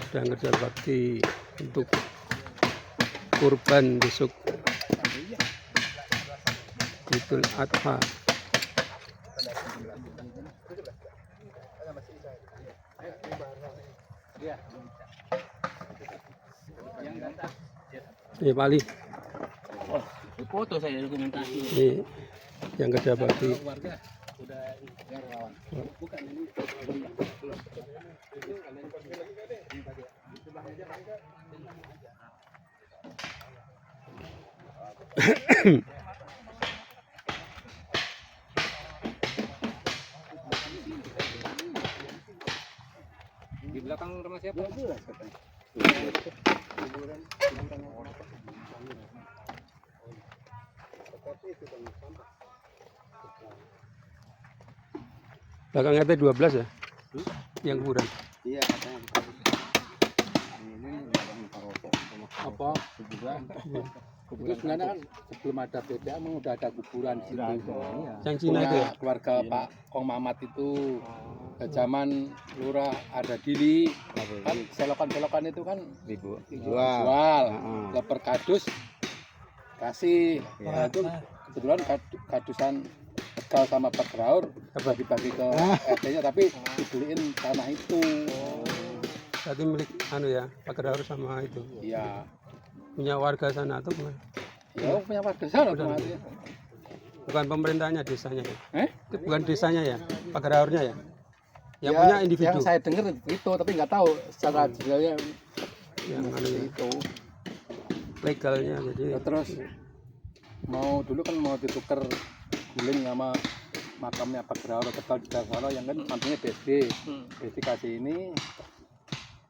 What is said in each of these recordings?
sedang kerja bakti untuk kurban besok Idul Adha. Ini Pali. Foto saya dokumentasi. Ini yang kerja bakti. Warga udah bukan ini. Di belakang rumah siapa? Belakang RT 12 ya? Yang kuburan. Iya, katanya ini Apa? Kuburan. Itu sebenarnya kan sebelum ada BPA memang udah ada kuburan di situ. Yang Cina itu ya? Keluarga Pak Kong Mamat itu zaman Lurah ada Dili kan selokan-selokan itu kan jual leper kadus kasih nah, itu kebetulan kadusan Tegal sama Pak Graur bagi-bagi ke RT-nya tapi dibeliin tanah itu. Berarti milik anu ya, Pak Graur sama itu. Iya. Punya warga sana atau gimana? Ya punya warga sana otomatis. Bukan pemerintahnya, desanya ya? Itu Bukan desanya ya, Pak Graurnya ya? Yang ya, punya individu. Yang saya dengar itu tapi nggak tahu secara jelasnya Yang anu ya, itu. legalnya jadi. Ya, terus mau dulu kan mau ditukar guling sama makamnya Pak Graur Tegal di sana yang kan sampingnya BSD. BSD kasih ini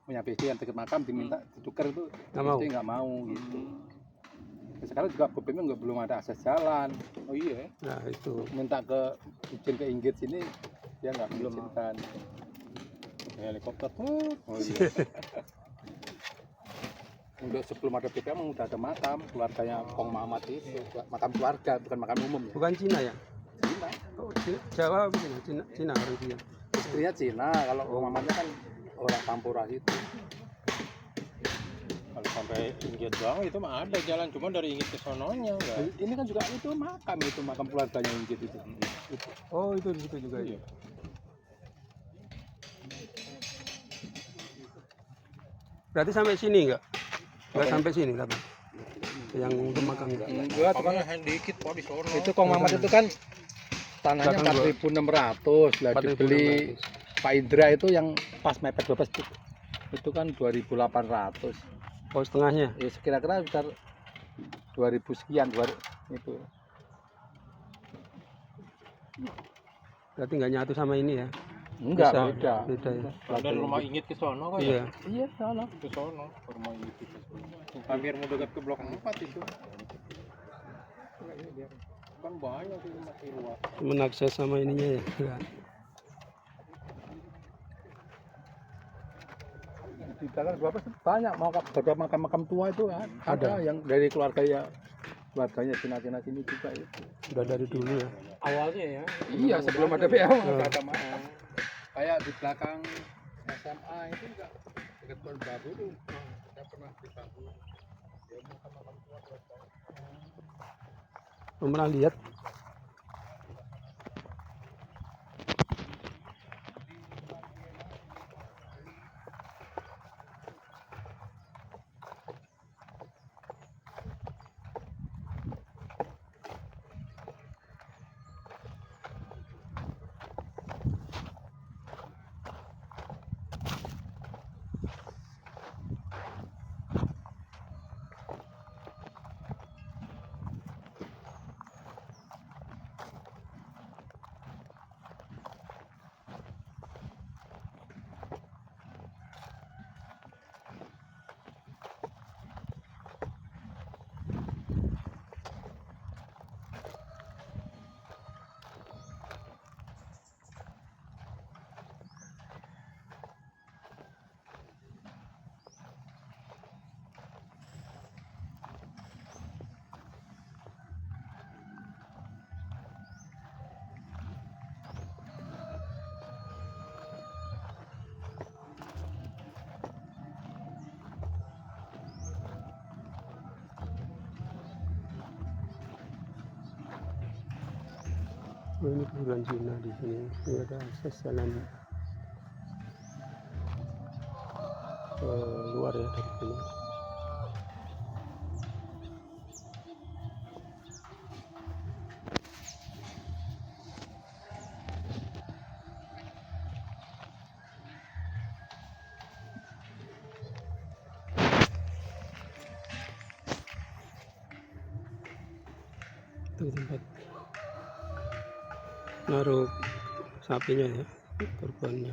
punya BSD yang dekat makam diminta ditukar itu BSD nggak mau gitu. Sekarang juga BPM nggak belum ada akses jalan. Oh iya. Nah itu Minta ke izin ke Inggit sini dia nggak mengizinkan. Helikopter tuh. Oh iya. Untuk sebelum ada BPM memang udah ada makam keluarganya Kong Mamat itu, makam keluarga bukan makam umum ya. bukan Cina ya? Cina. Oh, Jawa bukan Cina, Cina orang dia. Istrinya Cina, kalau Kong Mamatnya kan orang Sampurah itu. kalau sampai Inggit doang itu mah ada jalan, cuma dari Inggit ke sononya enggak. Ini kan juga itu makam keluarganya Inggit itu. Oh itu di situ juga ya. Berarti sampai sini enggak? Enggak sampai sini tapi yang untuk makamnya. Enggak, Makanya hanya dikit Pak di sono. itu Kong Mamat itu kan tanahnya 4.600 lah 4.600. dibeli Pak Indra itu yang pas mepet 12 itu kan 2.800. Oh setengahnya. Ya kira-kira sekitar 2.000 sekian itu. Berarti enggak nyatu sama ini ya? Enggak, Bisa, beda. beda ya. Dari rumah Inggit ke sono kan Iya. Iya, salah. ke sono, ke rumah Inggit ke sono. Hampir mau dekat ke blok 4 itu. Kan banyak itu masih luas. Menakses sama ininya ya. Enggak. Di belakang berapa banyak beberapa makam tua itu kan ada yang dari keluarganya Cina sini juga itu. Udah dari dulu ya. Awalnya ya. Iya, sebelum ada PL ada makam. Kayak di belakang SMA itu juga dekat Pohon Baru tuh. Saya pernah di Baru. Ya makam tua. Pernah lihat? Oh, ini kuburan Cina di sini. Ini ada akses jalan luar ya dari sini. Itu tempat naruh sapinya ya, korbannya.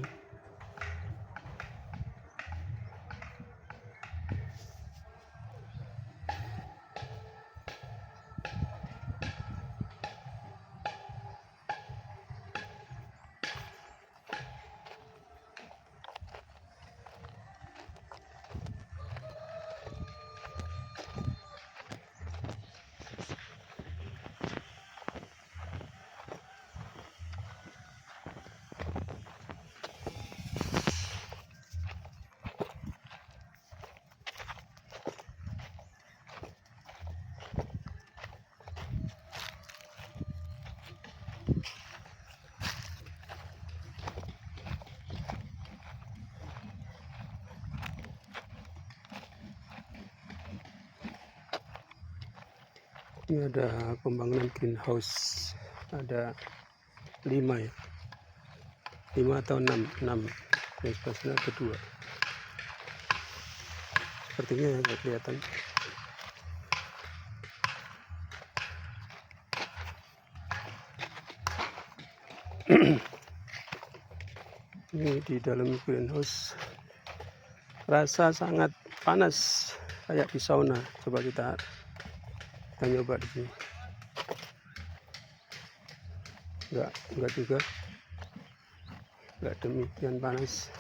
Ini ada pembangunan greenhouse, ada 5 ya, 5 atau 6 yang sebelah sana ada 2 sepertinya ya, nggak kelihatan. Ini di dalam greenhouse rasa sangat panas kayak di sauna. Coba kita nyoba di sini. Enggak juga, enggak demikian panas.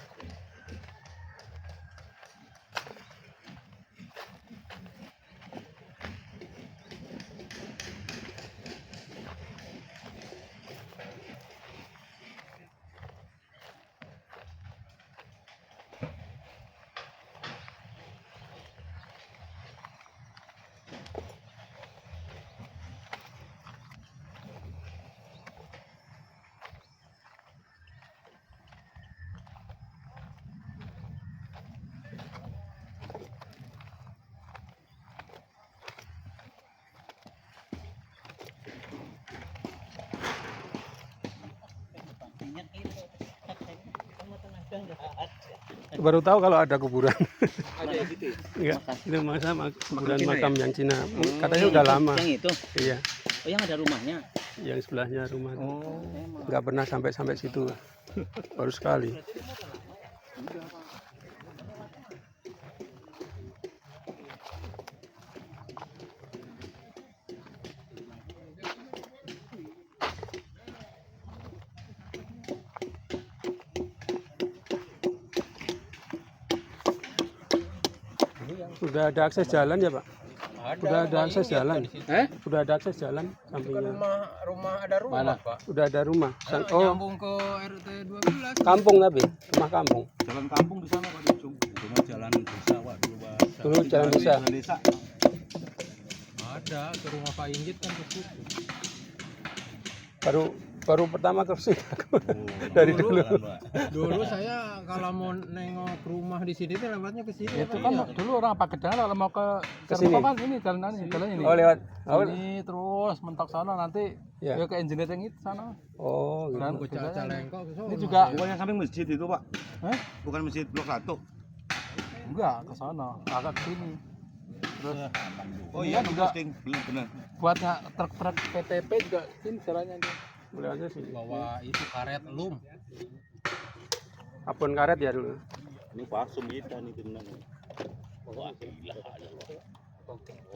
Baru tahu kalau ada kuburan. Iya, itu kuburan makam yang Cina. Katanya udah lama. Yang itu? Iya. Oh, yang ada rumahnya? Yang sebelahnya rumah. Oh, Nggak pernah sampai situ. Baru sekali. Udah ada akses jalan ya Pak? Udah ada akses jalan. Udah ada akses jalan sampingnya. Rumah ada rumah, Mana? Pak. Udah ada rumah. Oh, nyambung ke RT 12. Kampung tapi rumah kampung. Jalan kampung di sana Pak di ujung. Cuma jalan desa Pak dulu Pak. Dulu jalan desa. Jalan desa. Ada ke rumah Pak Inggit kan ke situ. Baru pertama ke sini aku. Dari dulu. Dulu saya kalau mau nengok rumah di sini tuh lewatnya ke sini. Itu kan dulu orang Pagedan kalau mau ke sini. Kan ini jalan ini. Oh lewat. Ini terus mentok sana nanti Ya. ya ke engineering itu sana. Oh gitu. Dan Ke Calengkok ke sono. ini juga Bukan yang samping masjid itu Pak. Hah? Bukan masjid blok 1. enggak ke sana, agak ke sini. Terus Oh ini iya kan juga posting benar. buatnya truk-truk PTP juga sini jalannya dia. Boleh aja sih. Bawa itu karet lum. Abon karet ya dulu. Ini pasum kita nih benar. Wah gila aja loh.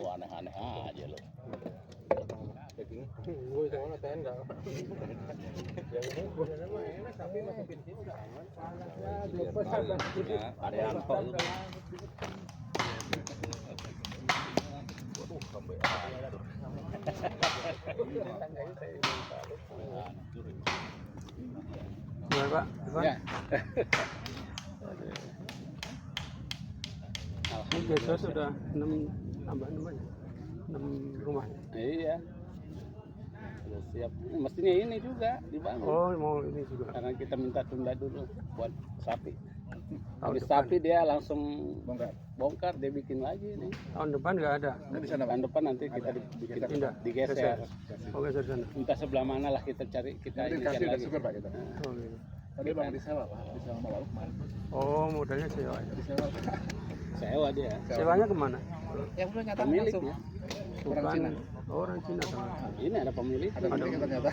Oh aneh-aneh aja loh. Gue soalnya tenda. Yang ini sebenarnya mah enak tapi masukin sini udah aman. Ada yang kok. Gimana Pak? Ivan? Ya. Ini desa sudah 6 tambah 6 aja. 6 rumah. Iya. siap. Mestinya ini juga dibangun. Oh, mau ini juga. Karena kita minta tunda dulu buat sapi. Tahun Habis depan. sapi dia langsung bongkar, dia bikin lagi nih. Tahun depan nggak ada. Tahun depan nanti kita bikin Pindah. digeser. Oh, geser sana. Entah sebelah mana lah kita cari, kita ini Kasih udah lagi. super Pak kita. Oh, gitu. Tadi bang disewa Pak, disewa sama Pak Lukman. Oh, modalnya sewa. Ya. Disewa Sewa dia. Sewanya kemana? yang punya nyata Pemiliknya. Orang Bukan. Cina. Oh, orang Cina sama. Ini ada pemilik. Ada pemiliknya ternyata.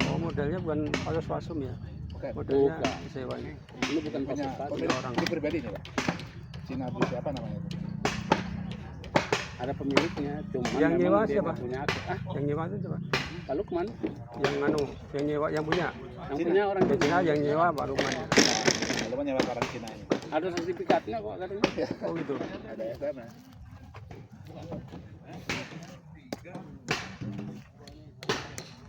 Oh, modelnya bukan pasum ya? Oke. Modelnya Bukan. sewanya. Ini bukan Punya pasar. pemilik orang. itu pribadi nih Pak. Cina Blue siapa namanya itu? Ada pemiliknya. Cuma Yang memang nyewa dia siapa? nggak punya akses. Yang nyewa itu coba. Pak Lukman. Yang yang nyewa, yang punya. Yang punya orang Yang Cina yang nyewa Pak Lukman. Ya. Lalu kan nyewa orang Cina ini. ada sertifikatnya kok katanya. Oh gitu. Ada sana.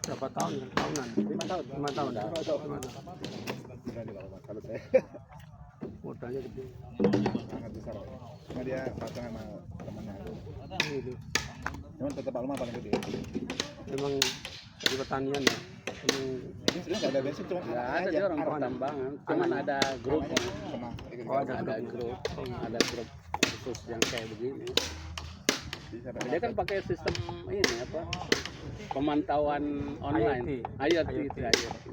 Berapa tahun? Tahunan? 5 tahun. 5 tahun. 5 tahun. 5 tahun. Berani kalau Pak. Kalau saya Modalnya gede. sangat besar. Cuma dia pasang sama temannya. Gitu. Cuman tetap Pak Lukman paling gede. Memang dari pertanian ya. Memang Ini sebenarnya nggak ada bensin, cuma Nggak ada dia orang pertambangan. Cuman ada grup. Pernah ikut Oh, ada Ada grup. Ada grup khusus yang kayak begini. bisa Dia kan pakai sistem ini apa? Pemantauan online. IoT itu IoT.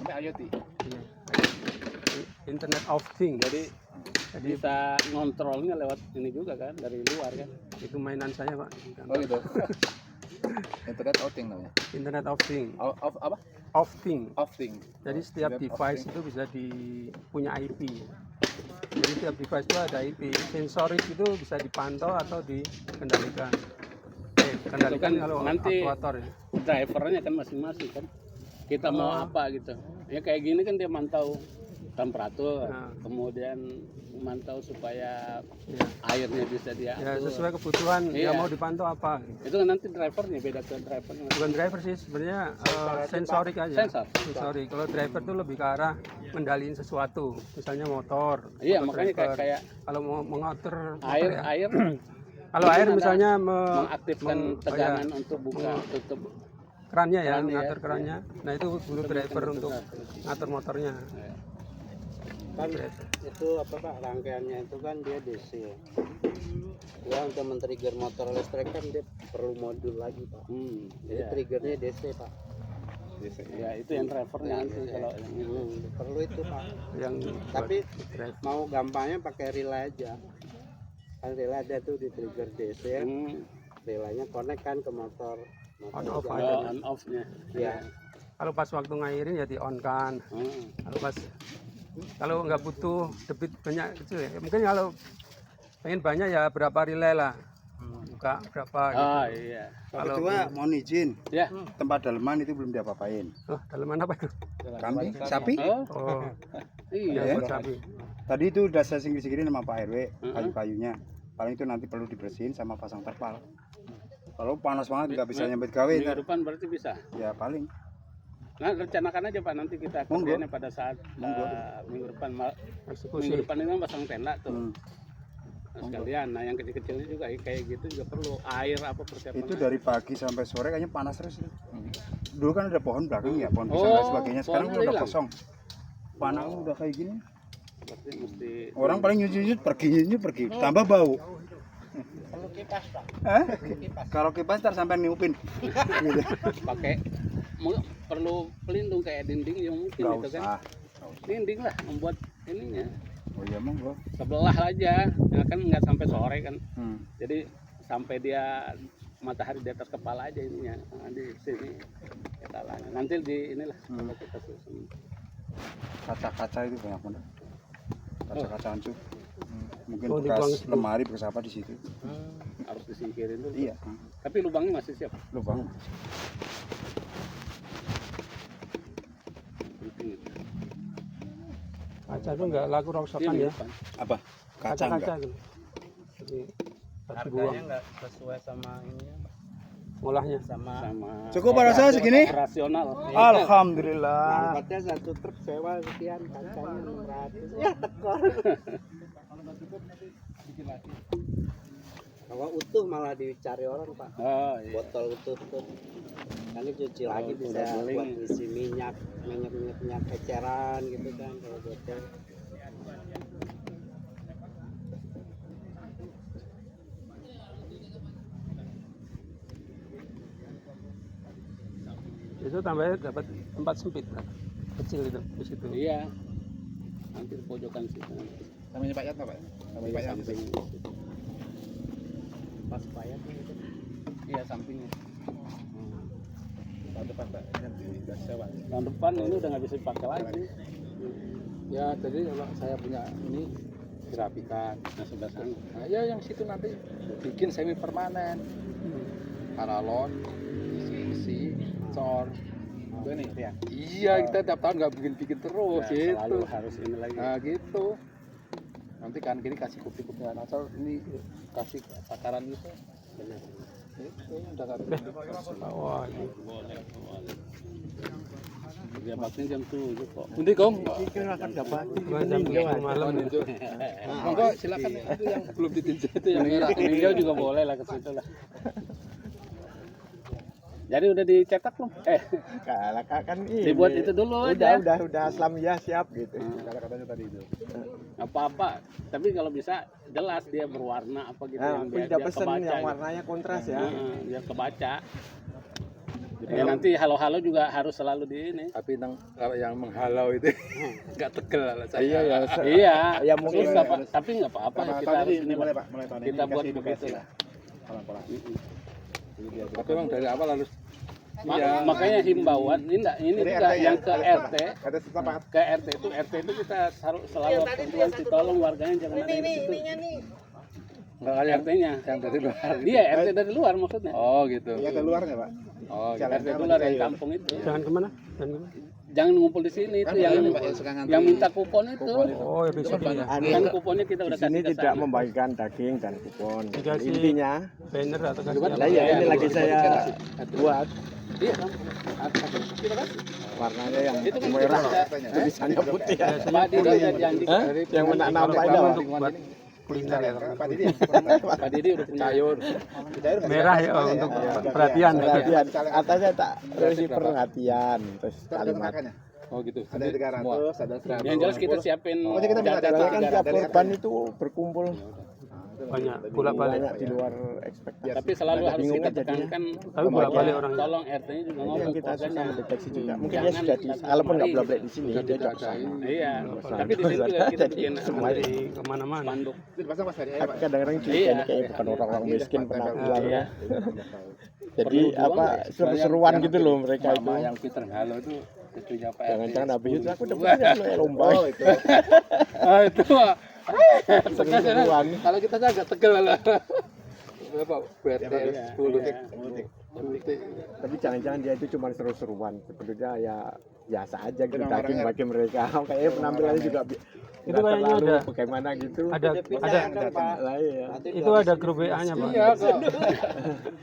IoT. iya. Internet of Things. Jadi bisa ngontrolnya lewat ini juga kan dari luar kan. Itu mainan saya Pak. Oh gitu. Internet of Things namanya. Internet of Things. Of apa? Of Things. Of Things. Jadi setiap Internet of device Things. itu bisa punya IP. Jadi setiap device itu ada IP. Sensorik itu bisa dipantau atau dikendalikan. Kendalikan Itu kan kalau nanti aktuator ya. drivernya kan masing-masing kan. Kita mau apa gitu. Ya kayak gini kan dia mantau temperatur, Nah. kemudian memantau supaya Ya. airnya bisa dia Ya atur. sesuai kebutuhan Iya. yang mau dipantau apa. Itu kan nanti drivernya beda ke drivernya. Bukan driver sih sebenarnya sensorik aja. Sensor. Sensorik. Kalau driver tuh lebih ke arah mengendaliin sesuatu, misalnya motor. Iya, motor makanya driver. kayak kalau mau mengatur motor air ya. air Kalau air ada misalnya mengaktifkan tegangan iya, untuk buka tutup. kerannya ya, Keran, ngatur ya. kerannya. Nah itu butuh driver untuk ngatur motornya. Kan itu apa Pak, rangkaiannya itu kan dia DC ya, untuk men-trigger motor listrik kan dia perlu modul lagi Pak. Jadi Iya. triggernya DC Pak. Ya itu yang drivernya nanti kalau yang itu. Perlu itu Pak. Yang Tapi buat driver. mau gampangnya pakai relay aja. Kan relay ada tuh di trigger DC ya. Relaynya connect kan ke motor. On off jalan. aja. On off-nya. Ya. Kalau pas waktu ngairin ya di on kan. Kalau nggak butuh debit banyak gitu ya. Mungkin kalau pengen banyak ya berapa relay lah. Buka berapa gitu. Oh iya. Pak Ketua, mohon izin, Ya. tempat daleman itu belum diapa-apain. Oh, daleman apa itu? Kambing, sapi, Oh, Oh, iya. ya, buat sapi. tadi itu udah saya singkir-singkirin sama Pak RW, kayu-kayunya. Paling itu nanti perlu dibersihin sama pasang terpal. Kalau panas banget nggak bisa nyambit gawe, Minggu ntar. depan berarti bisa. Ya paling. Nah, rencanakan aja Pak, nanti kita Monggo. kerjainnya pada saat minggu depan. Eksekusi. Minggu depan ini kan pasang tenda tuh. Hmm. Nah, sekalian, nah yang kecil-kecilnya juga kayak gitu juga perlu air apa persiapan. Itu dari pagi sampai sore kayaknya panas terus. Dulu kan ada pohon belakang ya, pohon pisang Oh, dan sebagainya. Sekarang pohonnya udah hilang. kosong. Panas udah kayak gini. Berarti mesti Orang paling nyuci-nyuci pergi. Tambah bau. Perlu kipas Pak. Hah? Kalau kipas ntar sampai niupin. Gitu. pakai perlu pelindung kayak dinding yang mungkin Nggak gitu kan. usah. Dinding lah membuat ininya. Oh iya monggo. Sebelah aja, ya kan nggak sampai sore kan. Hmm. Jadi sampai dia matahari di atas kepala aja ininya. Nah, di sini ketalanya. Nanti di inilah kalau kita susun. Kaca-kaca itu banyak banget. Kaca-kaca hancur. Mungkin Oh, dibuang bekas situ. lemari bekas apa di situ. Harus disingkirin dulu. Iya. Tapi lubangnya masih siap. Lubang. Penting. Kaca itu nggak laku rongsokan Ini ya. depan. Apa? Kaca Kaca-kaca enggak? itu. Jadi harus Harganya dibuang nggak sesuai sama ini ya, ngolahnya. sama Sama Cukup para saya segini? operasional. Alhamdulillah. angkotnya satu truk sewa sekian, kacanya 600. Ya tekor. Kalau utuh malah dicari orang Pak. Oh iya. Botol utuh tuh. Kan dicuci lagi Udah bisa beling. buat isi minyak eceran gitu kan kalau botol. Itu tambahnya dapat tempat sempit Pak. Kecil itu di situ. Iya. Hampir pojokan situ. Namanya Pak Yat apa? Namanya Pak Yat. Samping. Pas payah gitu. Iya sampingnya. Tahun depan Pak, nanti gas sewa. Tahun depan ini udah nggak bisa dipakai lagi. Ya jadi kalau saya punya ini dirapikan. Nah sebelah sana. Nah ya yang situ nanti bikin semi permanen. Paralon, isi, cor. Itu nih ya. Iya kita tiap tahun nggak bikin terus Ya, gitu. selalu harus ini lagi. Nah gitu. Nanti kan kiri kasih kuping-kuping nasal ini kasih takaran gitu. Benar. Itu udah nggak bikin terus. Wah, ini. Dia baknya jam 7 kok. Nanti Gong. Akan dapat. Jam 7 malam. Monggo silakan itu yang belum ditinjau itu yang merah. Meninjau juga boleh lah ke situ lah. Jadi udah dicetak belum? Kalau kan ini. Dibuat itu dulu aja. Udah Aslam ya siap gitu. Kata-katanya tadi itu. Apa-apa. Tapi kalau bisa jelas dia berwarna apa gitu Nah, yang aku udah pesen kebaca yang gitu. warnanya kontras ya. Biar kebaca. Ya nanti halo-halo juga harus selalu di ini. Tapi kalau yang menghalau itu nggak tegel lah saya. Iya ya. Iya. Ya mungkin Susah, Pak. Tapi nggak apa-apa kita harus ini mulai Pak, mulai tahun ini kita buat dikasih begitu edukasi lah. Pola-pola. Tapi memang dari awal harus Makanya himbauan ini enggak ini Dari juga RT ya, yang ke ada RT. Ada setempat. Ke RT itu kita selalu harus tolong warganya jangan ada di situ. Enggak ada RT-nya. yang dari luar. Iya, RT dari luar maksudnya. Oh gitu. Iya ke luarnya Pak. Oh gitu. RT luar dari kampung itu. Jangan kemana? Jangan kemana? Jangan ngumpul di sini itu yang minta kupon itu. Oh, ya besok ya. Kan kuponnya kita udah Di sini kasih ke tidak sana. membagikan daging dan kupon. Dikasih Intinya, banner atau kasih lah apa? ya ini lagi saya buat Iya, kita kasih. warnanya yang Itu kan merah, kita- tulisannya putih ya. Pak Didi udah janji. Hah? Yang mana nampak Kalau itu kamu Pak? untuk buat kuliner ya. Pak Didi. Pak Didi udah punya. Sayur. Merah ya untuk perhatian. Perhatian, atasnya tak kasih perhatian, terus kalimat. Oh gitu. Ada 300, ada 100. Yang jelas kita siapin Pokoknya kita minta data data. Soalnya kan tiap Dari korban itu berkumpul Banyak bolak-balik. banyak di luar ekspektasi. tapi selalu harus Bingung kita kan jadinya. tekankan Tapi bolak-balik orangnya. tolong RT-nya juga Yang ngomong kita susah keluarganya. mendeteksi juga. Mungkin dia Jangan sudah di, walaupun nggak bolak-balik di sini, Sudah dia sudah didadain. kesana. Iya, tapi di sini juga kita bikin Semua Dari kemana-mana. spanduk. Itu dipasang Mas Ferry. Tapi kadang-kadang juga Iya. ini kayak bukan orang-orang miskin penampilannya. Jadi Perlu uang apa nggak? seru-seruan gitu loh mereka itu. Mama yang Peter Halo itu cucunya Pak RT. Jangan-jangan habis itu aku udah punya lo ya lomba. Ah itu mah. Seru-seruan. Kalau kita agak tegel lah. Berapa? BRT Iya, 10 iya. detik. Tapi jangan-jangan dia itu cuma seru-seruan. Sebetulnya ya biasa aja gitu daging bagi mereka. Kayaknya penampilannya juga Itu nggak kayaknya terlalu ada- bagaimana gitu. Ada Lah iya. itu ada grup WA-nya, Pak. Iya kok.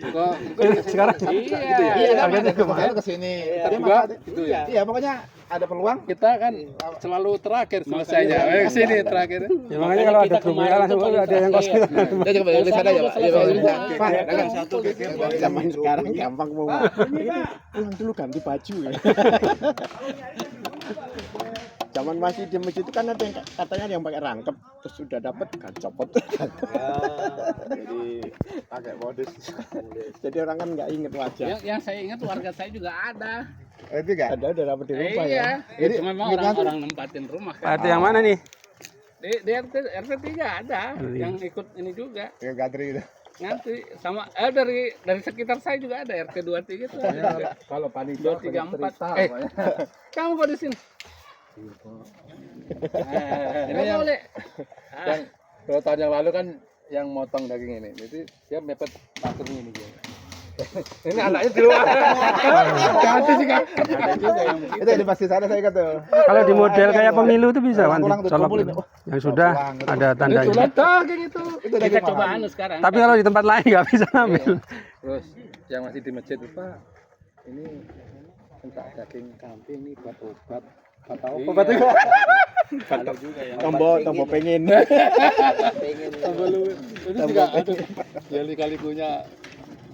Kok Sekarang Iya, harganya kemarin ke sini. Tadi juga itu ya. Iya, pokoknya ada peluang kita kan selalu terakhir selesainya. Ke sini terakhir. ya makanya kalau ada grup WA langsung ada yang kos. Ya coba yang sana ya, Pak. Iya, Pak. Dagang Satu geger Zaman sekarang gampang mau pulang dulu ganti baju ya. Zaman masih di masjid itu kan ada yang katanya ada yang pakai rangkep terus sudah dapat kan copot. Jadi pakai modus. Jadi orang kan nggak inget wajah. yang saya ingat warga saya juga ada. Itu enggak? Ada udah dapat di rumah ya. Iya, Jadi, cuma memang orang-orang nempatin rumah kan. Ada yang mana nih? Di RT 3 ada yang ikut ini juga. Kayak gantri gitu. Nanti sama dari sekitar saya juga ada RT 23 itu ada. Kalau panitia 2, 3, 4. Kamu kok di sini? Ini boleh. Yang 2 tahun yang lalu kan yang motong daging ini. Jadi dia mepet patung ini dia. Ini anaknya di luar. Ganti sih kan. Ada juga yang begitu. Itu di pasti sana saya kata. Kalau di model kayak pemilu itu bisa kan Pulang tuh, dicolok kumpulin. gitu. Yang sudah ada tandanya. Daging itu. Itu Kita daging coba mahal. anu sekarang. Tapi kalau di tempat lain nggak bisa ambil. Terus yang masih di masjid itu Pak, ini minta daging kambing ini buat obat Atau apa batu? Ada juga yang Tombol pengen. pengen Tambah lu. Itu juga ada. Jadi kali punya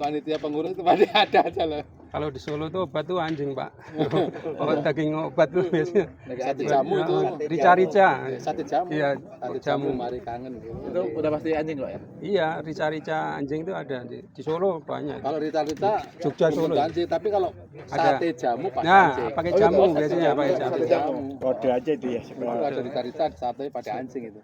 panitia pengurus itu pasti ada aja loh. Kalau di Solo tuh obat tuh anjing, Pak. Oh, daging obat tuh biasanya. Sate jamu itu. Rica-rica. Sate jamu. Iya, Sate jamu. jamu mari kangen gitu. Itu udah pasti anjing kok ya. Iya, rica-rica anjing itu ada di Solo banyak. Kalau Rita-Rita Jogja, Solo. belum anjing, tapi kalau sate jamu pakai Nah, anjing. pakai jamu biasanya pakai jamu. Sate jamu. Kode aja itu ya. Itu ada Rita-Rita sate pakai anjing itu.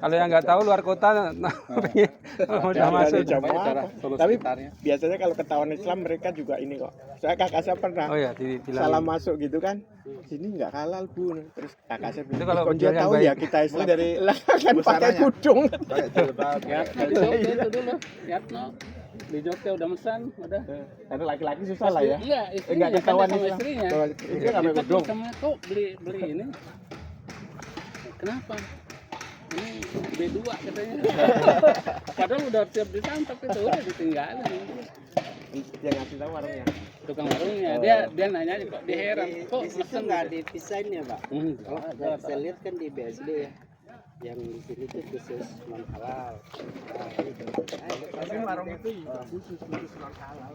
Kalau yang nggak tahu luar kota, udah masuk. jamu Daerah apa? Solo Tapi sekitarnya. biasanya kalau ketahuan Islam mereka juga ini kok. Saya kakak saya pernah Oh ya, salah dibilang. masuk gitu kan. Sini nggak halal Bu. Terus kakak saya bilang, Itu kalau "Kok dia yang tahu baik. ya kita Islam dari lah kan pakai busaranya. kudung." Kayak jilbab. Ya, di Jogja itu dulu. Yatno. Di Jogja udah mesan, udah. Ada laki-laki susah lah ya. Iya, istrinya Enggak ketahuan sama Islam. istrinya. Istrinya nggak pakai Dekat kudung. sama kok beli ini. Kenapa? Ini B2 katanya. Padahal udah siap ditangkap itu udah ditinggalin. Yang ngasih tahu warungnya. Tukang warungnya dia nanya kok dia heran kok di situ mesen nggak dipisahin ya Pak. Oh, Kalau saya lihat kan di BSD ya, yang di sini tuh khusus non halal. Nah, gitu. Tapi warung itu khusus non halal.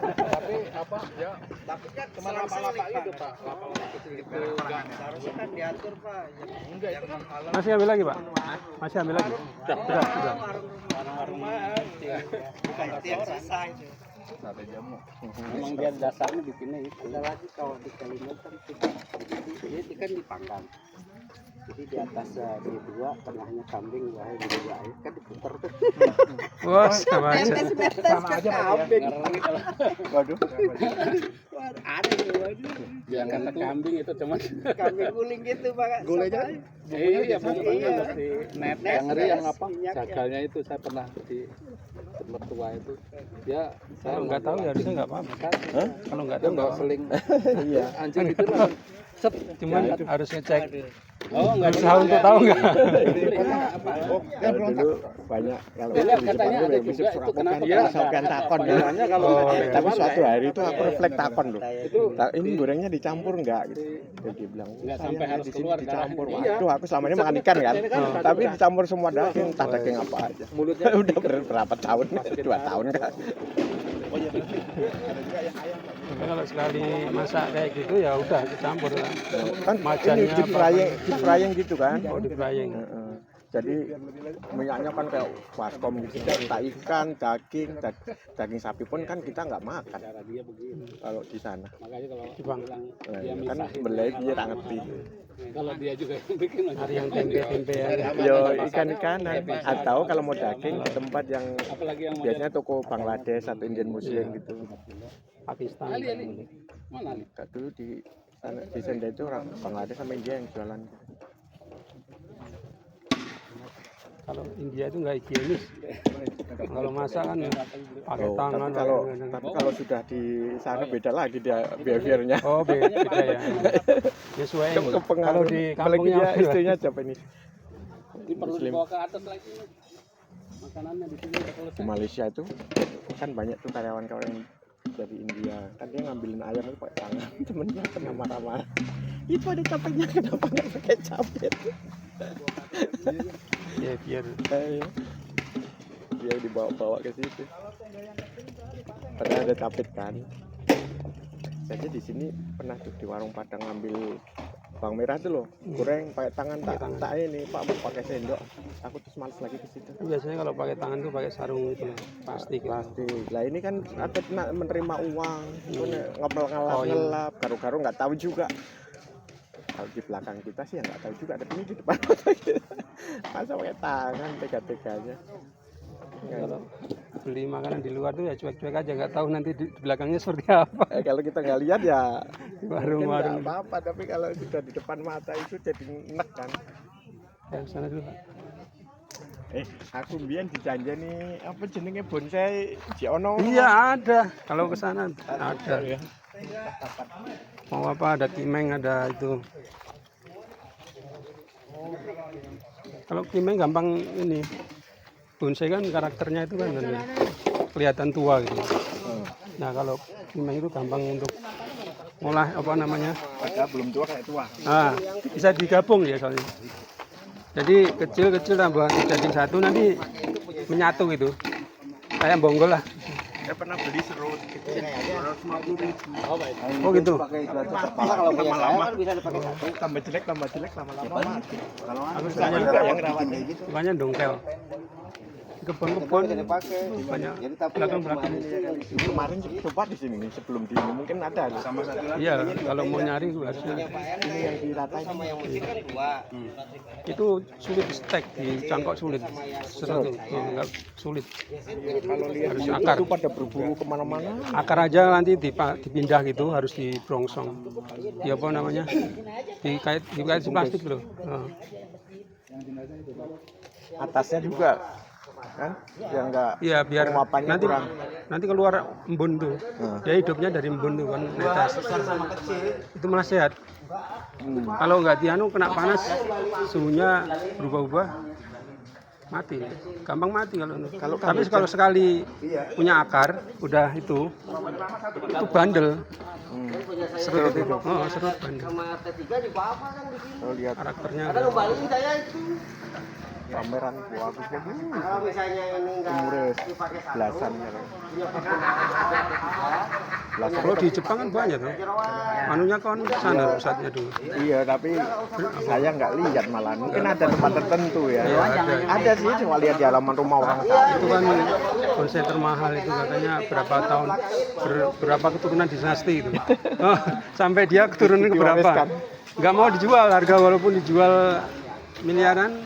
Tapi apa ya? Tapi kan Cuma lapa-lapa itu Pak. Lapa-lapa itu enggak. seharusnya kan diatur Pak. Enggak itu kan halal. Masih ambil lagi, Pak? Masih ambil lagi? Sudah. Warung mahal, bukan itu yang susah itu. Sate jamu. Memang dia dasarnya bikinnya itu. Ada lagi kalau di Kalimantan itu kan dipanggang. Jadi di atas D2 tengahnya kambing, bawahnya D2 air kan diputer tuh. Wah, sama aja. Sama aja Pak ya. Waduh. Ada gitu. Yang Kata itu kambing itu cuma Kambing guling gitu Pak. Gulanya iya bumbunya mesti net. yang ngeri yang apa? Minyak ya. Jagalnya itu saya pernah di mertua itu. Dia saya Kalau nggak tahu ya harusnya nggak apa-apa. Kalau nggak dia tahu nggak nggak seling Iya. anjing itu langsung set Cuman harus ngecek. Oh, enggak Berusaha untuk tahu nggak? Kalau dulu banyak kalau Iya, di katanya Jepang ada tuh juga itu kenapa ya sokan takon ya. Makanya kalau Tapi suatu hari itu aku refleks takon loh. itu Ini gorengnya dicampur enggak gitu. Jadi dia bilang, Nggak "Saya sampai harus di sini keluar dicampur." darahnya. Waduh, aku selama ini makan ikan kan. Tapi dicampur semua daging, entah daging apa aja. mulutnya Udah berapa tahun? 2 tahun kan. Tapi kalau sekali masak kayak gitu ya udah dicampur lah. Kan Macannya ini di frying gitu kan. Oh, di frying. Heeh. Jadi minyaknya kan kayak baskom gitu, entah ikan, daging sapi pun kan kita nggak makan Cara dia begini. kalau di sana. Makanya kalau Jepang. bilang Nah, dia kan misahin. belai dia tak ngerti. Kalau dia juga yang bikin Hari yang tempe-tempe ya. Yo ikan-ikanan atau kalau mau daging di tempat yang apalagi yang biasanya toko Bangladesh atau Indian Muslim gitu. Pakistan. Ali. Mana nih? Kak dulu di sana di Senda itu orang Bangladesh sama India yang jualan. Kalau India itu nggak higienis. Kalau masak kan pakai Oh, tangan. tapi kalau sudah di sana beda lagi dia behaviornya. Oh beda ya. Sesuai. Kalau Kepengaruh. di Apalagi dia kampungnya istrinya Japanese. Ini perlu Muslim. dibawa ke atas lagi. Makanannya di sini udah Di selesai. Malaysia itu kan banyak tuh karyawan-karyawan yang dari India kan dia ngambilin ayam itu pakai tangan. Temennya kena marah-marah, itu ada capeknya kenapa nggak pakai capek. ya biar Dia dibawa-bawa ke situ padahal ada capek kan. Jadi di sini pernah tuh di warung Padang ngambil bawang merah tuh loh, goreng pakai tangan tak ini Pak mau pakai sendok. Aku terus males lagi ke situ. biasanya kalau pakai tangan tuh pakai sarung itu lah, plastik. Plastik. Lah ini kan ada menerima uang, ngelap-ngelap, garu-garu nggak tahu juga. Kalau di belakang kita sih ya nggak tahu juga, tapi ini di depan mata kita. Masa pakai tangan tega-teganya. Kalau beli makanan di luar tuh ya cuek-cuek aja, nggak tahu nanti di belakangnya seperti apa. Kalau kita nggak lihat ya Di mungkin warung-warung. nggak apa-apa, tapi kalau sudah di depan mata itu jadi enek kan. Ya sana dulu Pak. Aku mbiyen dijanjeni apa jenenge bonsai Jiono. Iya ada. Kalau ke sana ada. Mau apa ada kimeng ada itu. Kalau kimeng gampang ini. Bonsai kan karakternya itu kan kelihatan tua gitu. Nah kalau kimeng itu gampang untuk ngolah apa namanya. Padahal belum tua kayak tua. Nah, bisa digabung ya soalnya. Jadi kecil-kecil tambah jadi satu nanti menyatu gitu. Kayak bonggol lah. Saya pernah beli serut. Oh gitu. Kalau punya saya kan bisa dipakai satu. Tambah jelek lama-lama. Kalau Aku saya juga yang rawat kayak gitu. sukanya dongkel. Kebun-kebun Bisa dipakai. banyak Jadi tapi belakang-belakang. Kemarin coba di sini nih, sebelum di ini mungkin ada sama satu lagi. Iya, kalau mau nyari harusnya Ini yang diratain sama yang mesin kan dua. itu sulit di stek, di cangkok sulit. Serut itu enggak sulit. Kalau lihat Harus di akar. itu pada berburu kemana-mana. Akar aja nanti dipindah gitu, harus dibrongsong. Ya apa namanya? Dikait si plastik loh. Nah, Atasnya juga kan yang enggak iya biar penguapannya nanti kurang. nanti keluar embun tuh. Dia hidupnya dari embun tuh kan netes. Itu malah sehat. Kalau nggak dianu kena panas suhunya berubah-ubah mati. Gampang mati kalau tapi kalau sekali punya akar udah itu bandel. Serut itu. Oh, serut bandel. Sama T3 juga apa kan di sini. Kalau lihat Karakternya Ada kembali saya itu. pameran gua habis Kalau misalnya ini enggak umurnya dipakai satu. belasan ya. Belasan. kalau di Jepang kan banyak tuh. Anunya kan sana pusatnya dulu. Iya, tapi saya nggak lihat malah. Mungkin ada tempat tertentu ya. Iya, Ada sih, cuma lihat di halaman rumah orang. Itu kan konsep termahal itu katanya berapa tahun berapa keturunan dinasti itu. Oh, sampai dia keturunan ke berapa? Nggak mau dijual harga walaupun dijual miliaran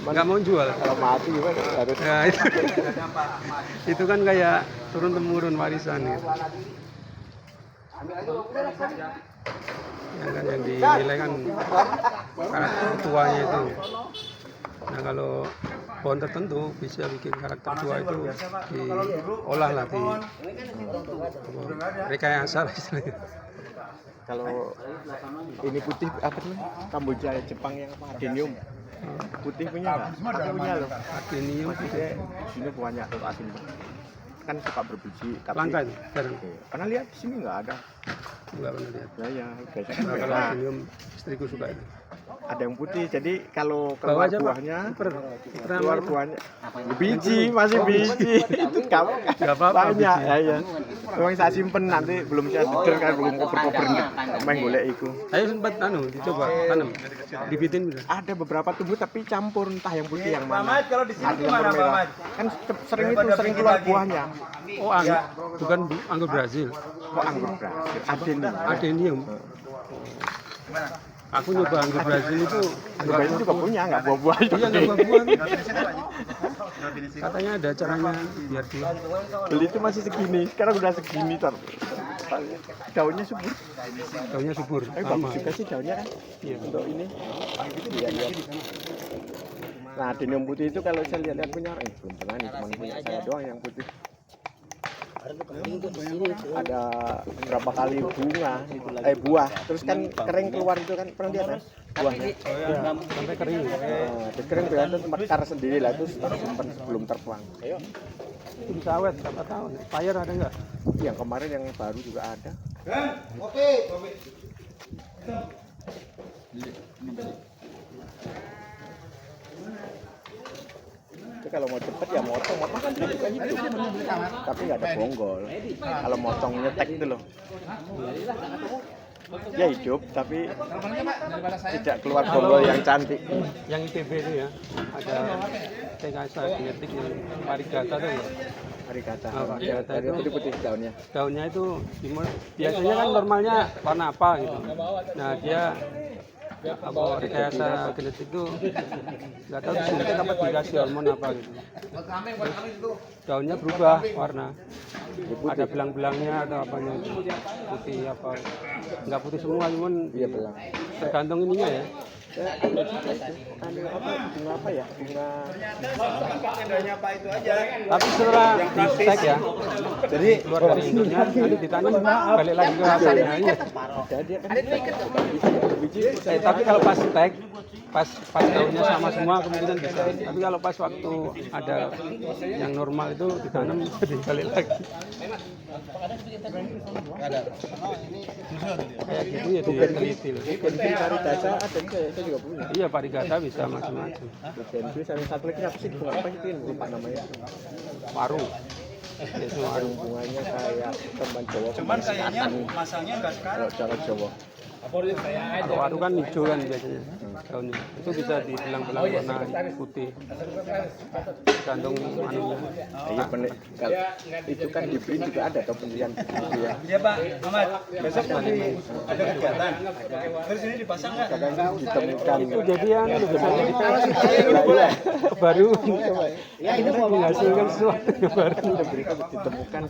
nggak mau jual. Kalau mati gimana? Harus Ya, itu kan kayak turun temurun warisan gitu. Yang dinilai kan karakter tuanya itu. Nah kalau pohon tertentu bisa bikin karakter tua itu diolah lah di rekayasa lah istilahnya. kalau ini putih apa namanya? Kamboja Jepang yang apa? Adenium. Putih punya nggak? Aku punya loh. Adenium itu Dia sini banyak tuh asin. Kan suka berbiji. Tapi langka itu jarang. pernah lihat di sini nggak ada. Nggak pernah lihat. Ya biasanya Nah, kalau nah, adenium istriku suka itu. ada yang putih. Jadi kalau Bawa keluar aja Pak. buahnya, Pernah keluar main? buahnya biji masih biji itu kamu Nggak apa-apa, banyak biji. ya. Memang saya simpen nanti belum saya seger kan belum koper-koper main golek iku. Saya sempat dicoba tanam, dibitin gitu. Ada beberapa tumbuh tapi campur entah yang putih yang mana. Ada yang merah. Kan sering keluar buahnya. Oh, bukan anggur Brazil, Kok anggur Brazil? Adenium. adenium. Aku nyoba anggur Brazil itu Anggur Brazil juga punya nggak buah-buahnya. iya nggak buah. Katanya ada caranya biar dia. Beli itu masih segini, sekarang udah segini tor. Daunnya subur. Daunnya subur. Tapi Sama. bagus juga sih daunnya kan. Iya. Untuk ini. Iya, iya. Nah, adenium putih itu kalau saya lihat punya orang belum pernah nih, cuma punya saya doang yang putih. Ada berapa kali bunga, buah, terus kan kering keluar itu kan pernah lihat kan buahnya. Sampai kering. Nah, terus kering kelihatan mekar sendiri lah itu simpan sebelum terbuang. Itu bisa awet berapa tahun? Fire ada nggak? Yang kemarin yang baru juga ada. Tapi kalau mau cepet ya motong kan juga hidup. Tapi nggak ada bonggol. Kalau motong nyetek itu loh. Ya hidup, tapi tidak keluar bonggol yang cantik. Yang ITB itu ya, ada rekayasa genetik yang varigata tuh ya. Harikata. Oh, varigata Dari itu putih-putih daunnya. daunnya itu biasanya kan normalnya warna apa gitu. Nah dia apa rekayasa genetik itu nggak tahu disuntik apa dikasih hormon apa gitu. Terus daunnya berubah warna. Ada belang-belangnya atau apanya putih apa nggak putih semua cuman Iya belang. tergantung ininya ya Bunga apa ya? Bunga. Tapi setelah di stek ya, jadi keluar dari induknya nanti ditanam balik lagi ke akarnya. Iya. Dia kan biji. Tapi kalau pas stek, pas daunnya sama semua kemungkinan bisa. Tapi kalau pas waktu ada yang normal itu ditanam dibalik lagi. Kayak gitu ya diteliti. Bugenvil varigata ada juga ya, saya juga punya. Iya, varigata bisa macam-macam. Bugenvil sama satu lagi apa sih? Bunga apa itu yang lupa namanya? Waru. Itu waru. Bunganya kayak kembang Jawa. Cuman kayaknya masangnya enggak sekarang. Kalau cara Jawa. Kalau waru kan hijau kan biasanya daunnya. Itu bisa dibelang-belang warna putih. Gantung anunya. Iya benar. Kalau itu kan di BRIN juga ada atau penelitian gitu ya. Iya Pak, Ahmad. Besok nanti ada kegiatan. Terus ini dipasang nggak? Kadang ditemukan. Itu jadian baru menghasilkan sesuatu yang baru. Ditemukan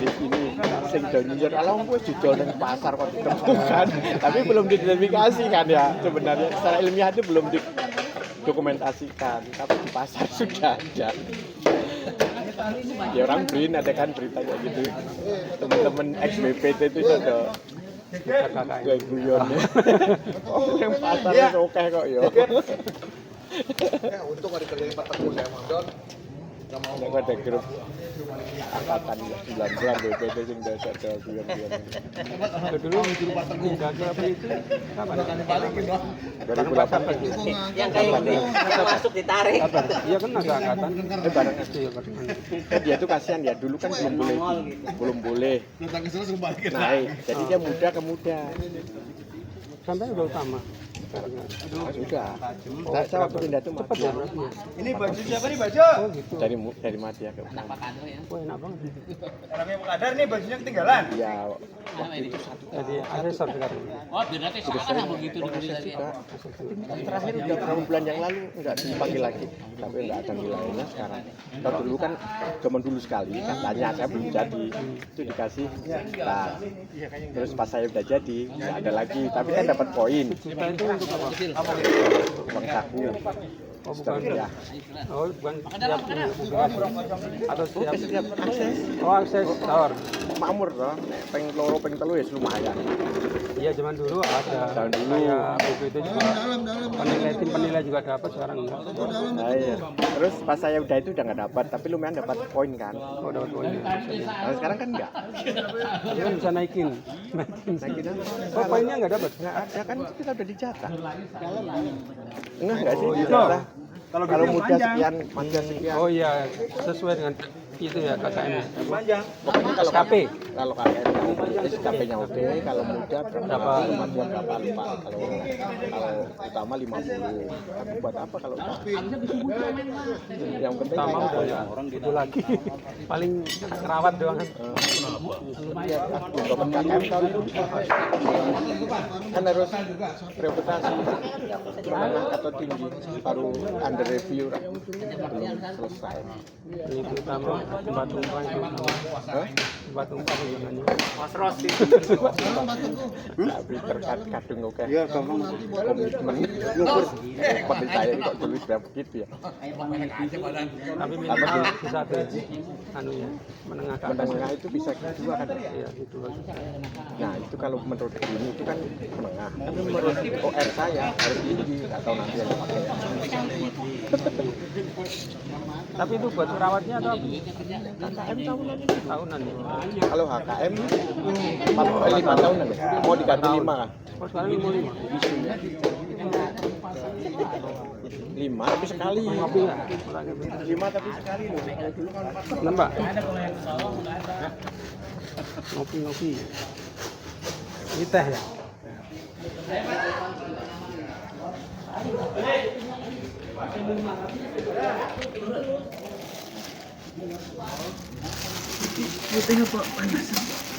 di sini sing daunnya alam wis dijual nang pasar kok ditemukan. Tapi belum diidentifikasi kan ya. Sebenarnya secara ilmiah itu belum didokumentasikan, tapi di pasar sudah ada. Ya orang BRIN ada kan berita kayak gitu. Teman-teman ex-BPT itu ada kayak guyonnya. Oh, yang pasarnya oke kok ya. Untung ada kerjaan Pak Teguh saya Mondon. Nek ada grup angkatan 9 BPT sing dasar guyon-guyon. Dulu pindah ke apa itu? Kapan? Balikin dong. 2008 Yang kayak gini nggak masuk ditarik. Kapan? Iya kan agak angkatan. bareng SD ya bareng. dia tuh kasihan ya, dulu kan belum boleh Datang ke sana suruh balikin. naik. Jadi dia muda ke muda. Sampai udah utama. Sudah. Saya waktu pindah tuh Cepat ya berarti ya? Ini baju siapa nih baju? Oh gitu. dari Madya ke Wah enak banget. Orangnya Pak Kadar nih bajunya ketinggalan. ya waktu itu Jadi asesor sekarang. Oh, biar nanti sekarang begitu dibeli tadi. juga. Terakhir udah beberapa bulan yang lalu nggak dipanggil lagi, tapi nggak ada nilainya sekarang. Kalau dulu kan zaman dulu sekali katanya saya belum jadi itu dikasih sekitar. Terus pas saya udah jadi nggak ada lagi, tapi kan dapat poin. Kita itu untuk apa? Uang saku. Oh bukan. Ya. Oh bukan setiap publikasi atau setiap Setiap akses oh akses tower. makmur toh, peng loro peng telu ya lumayan. Iya zaman dulu ada. Tahun dulu. Kayak BPT juga. Penilai juga dapat sekarang enggak. Nah, iya. Terus pas saya udah itu udah nggak dapat, tapi lumayan dapat poin kan. Oh dapat poin. Nah, sekarang kan enggak. Dia kan bisa naikin. Naikin Oh poinnya nggak dapat. nggak ada kan kita udah dicatat. Enggak sih Oh, iya. dicatat. Kalau Kalau gitu muda panjang. sekian, manja sekian. Oh iya sesuai dengan itu ya KKM. Panjang. Pokoknya kalau SKP. Kalau KKM SKP-nya oke, kalau muda berapa? Kematian berapa? Kalau utama 50. Tapi buat apa kalau utama? Yang penting Utama udah ya orang gitu lagi. Paling kerawat doang kan. Dompet KKM tahun itu kan harus reputasi menengah atau tinggi baru under review belum selesai. Ini pertama tempat tumpah itu. Hah? Tempat tumpah sebenarnya. Tapi terkait kadung oke. Iya, gampang. Komitmen ngukur seperti saya ini kok dulu sudah begitu ya. Tapi minimal bisa ke anu ya menengah ke atas. Menengah itu bisa kedua kan. Iya gitu. Nah itu kalau menurut ini itu kan menengah. Tapi menurut OR saya harus tinggi atau nanti yang pakai. Tapi itu buat perawatnya atau apa? KKM tahunan. Tahunan ya. Kalau HKM 5 tahunan ya. Mau diganti 5 kan? Oh sekarang 55. 5 tapi sekali. Ngopi nggak? Kurangnya bentar. 5 tapi sekali loh. Dulu kan 4. Belum Pak? Ngopi. Ini teh ya?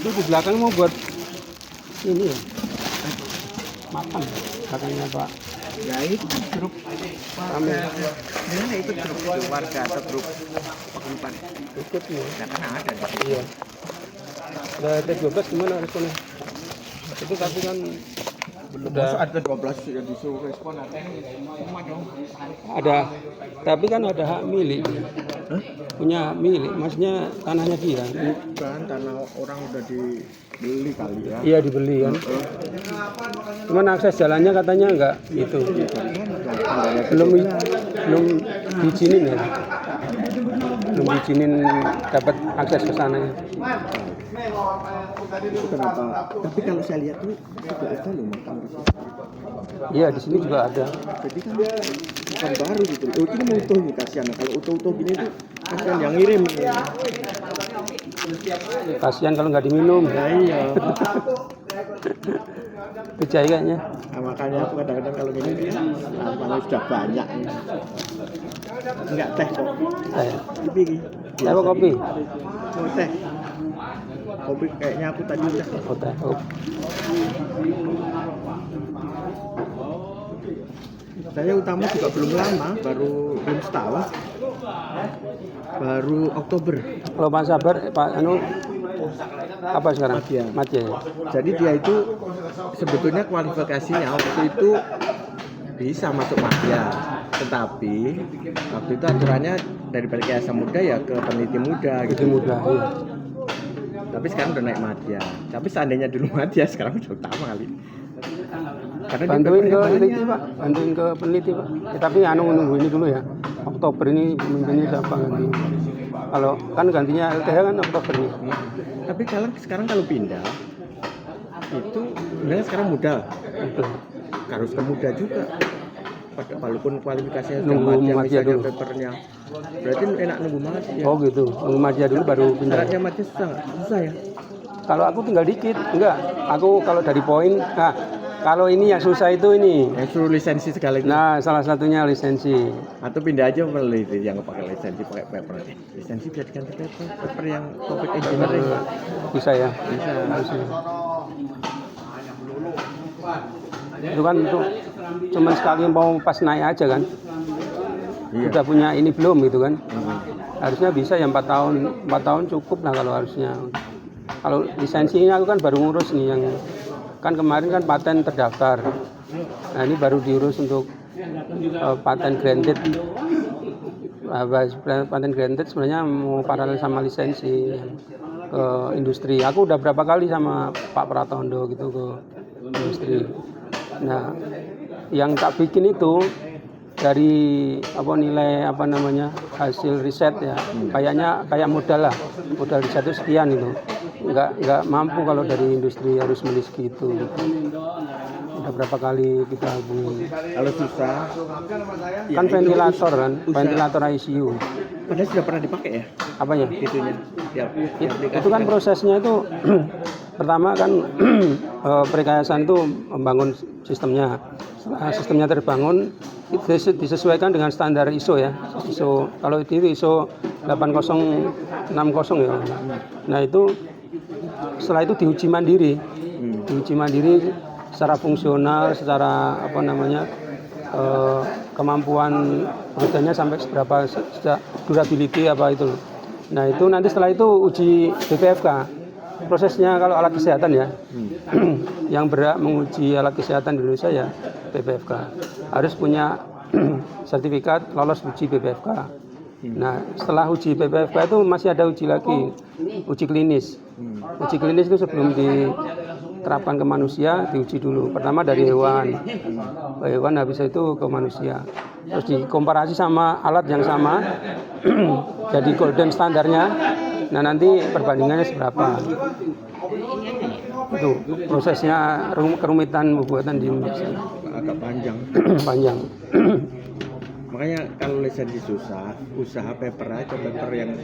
Itu di belakang mau buat ini ya? Makan katanya Pak. Ya itu grup Kami ini ikut grup warga atau grup pengumpan. ikut nih. Nah kan ada di sini. Iya. Ada T12 gimana responnya? Itu tapi kan Udah ada 12 yang disuruh respon ada, tapi kan ada hak milik. Punya milik, maksudnya tanahnya dia. bukan tanah orang udah dibeli kali ya. Iya dibeli kan. Cuman akses jalannya katanya enggak itu. Belum diizinin ya. Belum diizinin dapat akses ke sana ya. Itu kenapa? Tapi kalau saya lihat tuh juga ada loh makam di sini. Iya di sini juga ada. Jadi kan bukan baru gitu. Oh, ini mau utuh nih kasihan. Kalau utuh-utuh gini tuh kasihan yang ngirim. Kasihan kalau nggak diminum. Nah, iya. Kejai kayaknya. Nah, makanya aku kadang-kadang kalau gini kalau sudah banyak. Enggak teh kok. Kopi. Saya mau kopi. Mau teh. Kopi kayaknya aku tadi udah. Oh, teh. Oh. Saya utama juga belum lama, belum setahun. Baru Oktober. Kalau Pak Sabar, Pak Anu apa sekarang? Madya. Madya. Jadi dia itu sebetulnya kualifikasinya waktu itu bisa masuk Madya, tetapi waktu itu aturannya dari Perkasa Muda ya ke peneliti muda gitu. Muda. Iya. Tapi sekarang udah naik Madya. Tapi seandainya dulu Madya sekarang udah utama kali. Karena Bantuin ke peneliti Pak, bantuin ke peneliti Pak. Ya, tapi anu nunggu ini dulu ya. Oktober ini pemimpinnya siapa ganti? Kalau kan gantinya LTH kan Oktober nih. Tapi sekarang kalau pindah itu sebenarnya sekarang muda. Itu. Harus ke muda juga. Walaupun kualifikasinya sudah Nunggu Madya Madya misalnya dulu. papernya. Berarti enak nunggu Madya. Oh gitu, nunggu Madya dulu baru pindah. Syaratnya Madya susah nggak? Susah ya. Kalau aku tinggal dikit, enggak. Aku kalau dari poin, nah kalau ini yang susah itu ini. Yang suruh lisensi sekali. Nah salah satunya lisensi. Atau pindah aja peneliti yang pakai lisensi pakai paper. Lisensi bisa diganti paper yang topik engineering. Bisa ya? Bisa. Itu kan untuk cuman sekali mau pas naik aja kan. Iya. Udah punya ini belum gitu kan. Harusnya bisa ya 4 tahun cukup lah kalau harusnya. Kalau lisensinya aku kan baru ngurus nih yang kan kemarin kan paten terdaftar. Nah ini baru diurus untuk paten granted. Paten granted sebenarnya mau paralel sama lisensi ke industri. Aku udah berapa kali sama Pak Pratondo gitu ke industri. Nah yang tak bikin itu dari nilai hasil riset ya kayaknya kayak modal riset itu sekian itu nggak mampu kalau dari industri harus beli segitu gitu. Udah berapa kali kita hubungi Kalau susah kan ventilator ICU padahal sudah pernah dipakai ya apanya itunya itu kan prosesnya itu pertama kan perkayasaan itu membangun sistemnya. Setelah sistemnya terbangun disesuaikan dengan standar ISO ya. ISO kalau itu ISO 8060 ya. Nah itu setelah itu diuji mandiri. Diuji mandiri secara fungsional, secara kemampuan bekerjanya sampai seberapa durability apa itu. Nah itu nanti setelah itu uji BPFK. Prosesnya kalau alat kesehatan ya, yang berhak menguji alat kesehatan di Indonesia ya BPFK. Harus punya sertifikat lolos uji BPFK. Nah setelah uji BPFK itu masih ada uji lagi, uji klinis. Uji klinis itu sebelum diterapkan ke manusia diuji dulu. Pertama dari hewan habis itu ke manusia. Terus dikomparasi sama alat yang sama, jadi golden standarnya. Nah nanti perbandingannya seberapa? Itu prosesnya kerumitan pembuatan di Indonesia. agak panjang. Panjang. Makanya kalau lisensi susah, usaha paper yang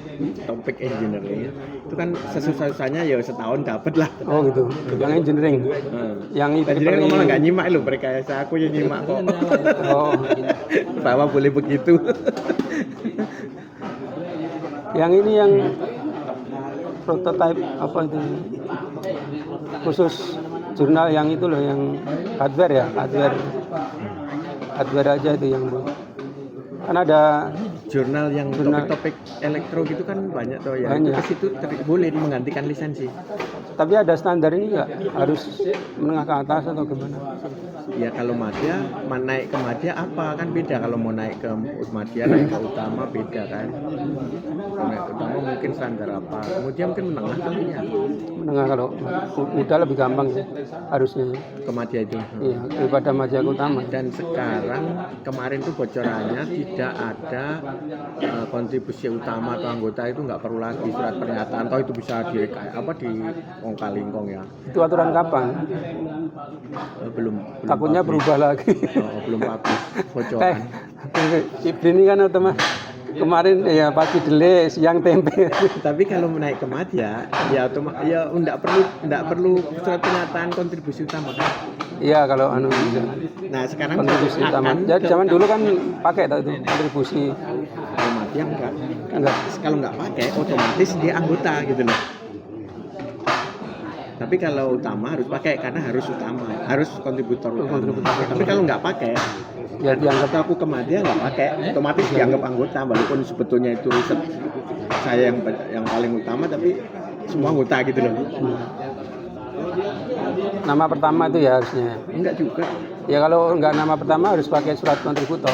topik engineering itu kan sesusah-susahnya ya setahun dapat lah. Oh gitu. Yang engineering. Yang itu Engineering malah nggak nyimak loh perkayasa, aku yang nyimak kok. Oh. Bahwa boleh begitu. Yang ini yang prototype apa itu? Khusus jurnal yang itu loh, yang hardware ya, hardware aja itu yang kan ada jurnal yang Jurnal. topik-topik elektro gitu kan banyak tuh ya. Banyak. Itu ke situ boleh menggantikan lisensi. Tapi ada standar ini nggak? Harus menengah ke atas atau gimana? Ya kalau madya, naik ke madya apa kan beda. Kalau mau naik ke madya, naik ke utama beda kan. Kalau naik ke utama mungkin standar apa. Kemudian mungkin menengah kali ya. Menengah kalau udah lebih gampang sih harusnya. Ke madya itu. Iya, daripada Madya ke utama. Dan sekarang kemarin tuh bocorannya tidak ada kontribusi utama atau anggota itu nggak perlu lagi surat pernyataan. Atau itu bisa di kongkalingkong ya. Itu aturan kapan? Belum Takutnya publish. berubah lagi. Belum publish bocoran. Kayak Cipri ini kan otomatis kemarin ya pagi delay, siang tempe. Tapi kalau menaik ke madya ya ya enggak perlu surat pernyataan kontribusi utama kan. Iya kalau anu bisa. Nah sekarang Kontribusi utama. Jadi zaman dulu kan pakai itu kontribusi. Kalau madya enggak. Kalau enggak pakai otomatis dia anggota gitu loh. Tapi kalau utama harus pakai karena harus utama, harus kontributor utama. Tapi kalau nggak pakai, Ya dianggap aku ke madya nggak pakai, otomatis dianggap anggota walaupun sebetulnya itu riset saya yang paling utama, tapi semua anggota gitu loh. nama pertama itu ya harusnya. Enggak juga. Ya kalau nggak nama pertama harus pakai surat kontributor.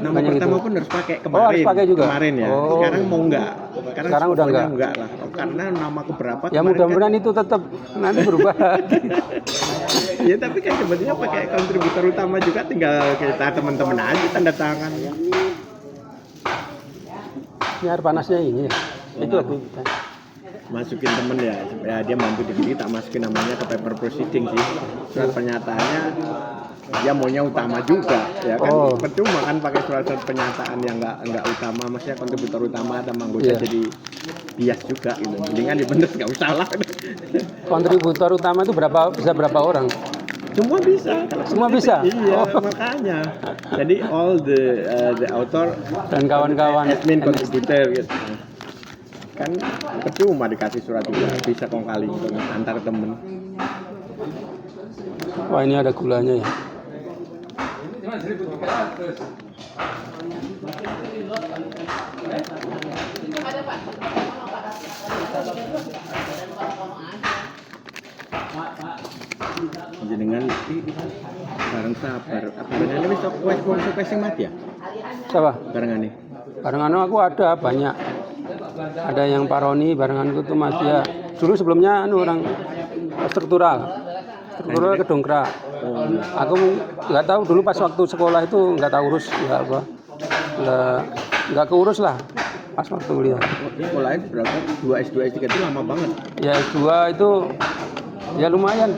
Nama Banyak pertama gitu. pun harus pakai Oh, kemarin. harus pakai juga? Kemarin ya. Oh. Sekarang mau enggak? Sekarang udah pokoknya enggak? lah. Karena nama keberapa Ya kemarin mudah-mudahan itu tetap nanti berubah. Ya tapi kan sebetulnya pakai kontributor utama juga, tinggal kita teman-teman aja tanda tangan. Ini air panasnya ini ya. Itu aku. Masukin temen ya dia bantu dikit tak masukin namanya ke paper proceeding sih. Surat pernyataannya dia maunya utama juga ya kan. Oh. Percuma kan pakai surat pernyataan yang enggak utama, maksudnya kontributor utama dan anggota Iya. jadi bias juga gitu. Mendingan dibener enggak usah lah. Kontributor utama itu bisa berapa orang? Semua bisa. Semua bisa? Iya, Oh. makanya. Jadi all the author Dan kawan-kawan. admin contributor gitu. Kan percuma dikasih surat juga, bisa kong kali antar temen. Wah ini ada gulanya ya. Jenengan bareng sabar. Barengan ini sok wes mati ya? Siapa? Barengan nih. Barengan aku ada banyak. Ada yang paroni, barenganku tuh Mas ya. Dulu sebelumnya orang struktural kedongkrak. Aku nggak tahu dulu pas waktu sekolah itu nggak tahu urus nggak apa, nggak keurus lah pas waktu kuliah. Sekolahnya berapa? 2 S2 S3 itu lama banget. Ya S2 itu ya lumayan,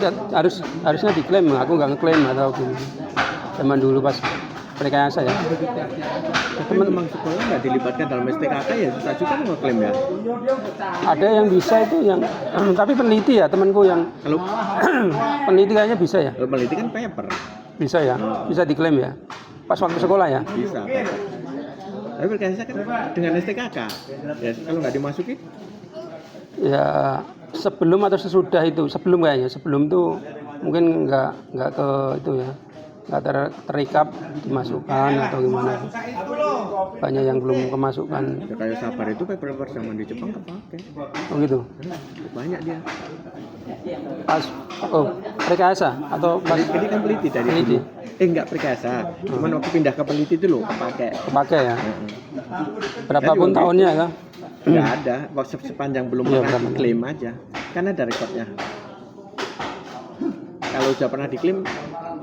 harusnya diklaim, aku nggak ngeklaim atau gini. Zaman dulu pas rekayasa ya. Teman-teman sekolah nggak dilibatkan dalam STKK ya susah juga ngeklaim ya. Ada yang bisa itu yang tapi peneliti ya temanku yang Kalau peneliti kayaknya bisa ya. peneliti kan paper Bisa ya, bisa diklaim ya. Pas waktu sekolah ya. bisa paper. Tapi berkaitan kan dengan STKK. Ya kalau nggak dimasuki Ya sebelum atau sesudah itu, sebelum kayaknya, sebelum itu mungkin nggak ke itu ya, nggak terikat dimasukkan atau gimana. Banyak yang belum kemasukan. ya kayak sabar itu paper zaman di Jepang kepake. Oh gitu. Banyak dia. Pas rekayasa atau pas Ini kan peneliti dari peneliti. dulu. Enggak perkasa. Cuman waktu pindah ke peneliti itu loh kepake. Kepake ya. Berapapun Jadi, tahunnya ya. Enggak ada, waktu sepanjang belum Iya, pernah berapa? diklaim aja. Kan ada rekodnya. Kalau udah pernah diklaim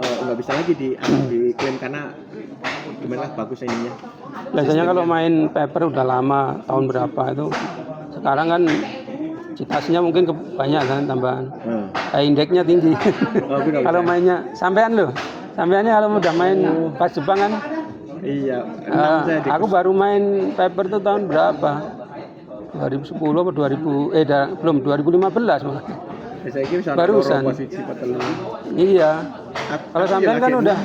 nggak bisa lagi diklaim karena gimana bagus ininya. Biasanya kalau main paper udah lama, tahun berapa itu. Sekarang kan citasinya mungkin banyak kan tambahan. Indeksnya tinggi. benar. Kalau mainnya sampean loh. Sampeannya kalau udah main pas Jepang kan. Iya. Aku baru main paper itu tahun berapa? 2010 atau 2000 belum 2015 malah. Saya kira Barusan. posisi patelu. Iya. Kalau sampean kan udah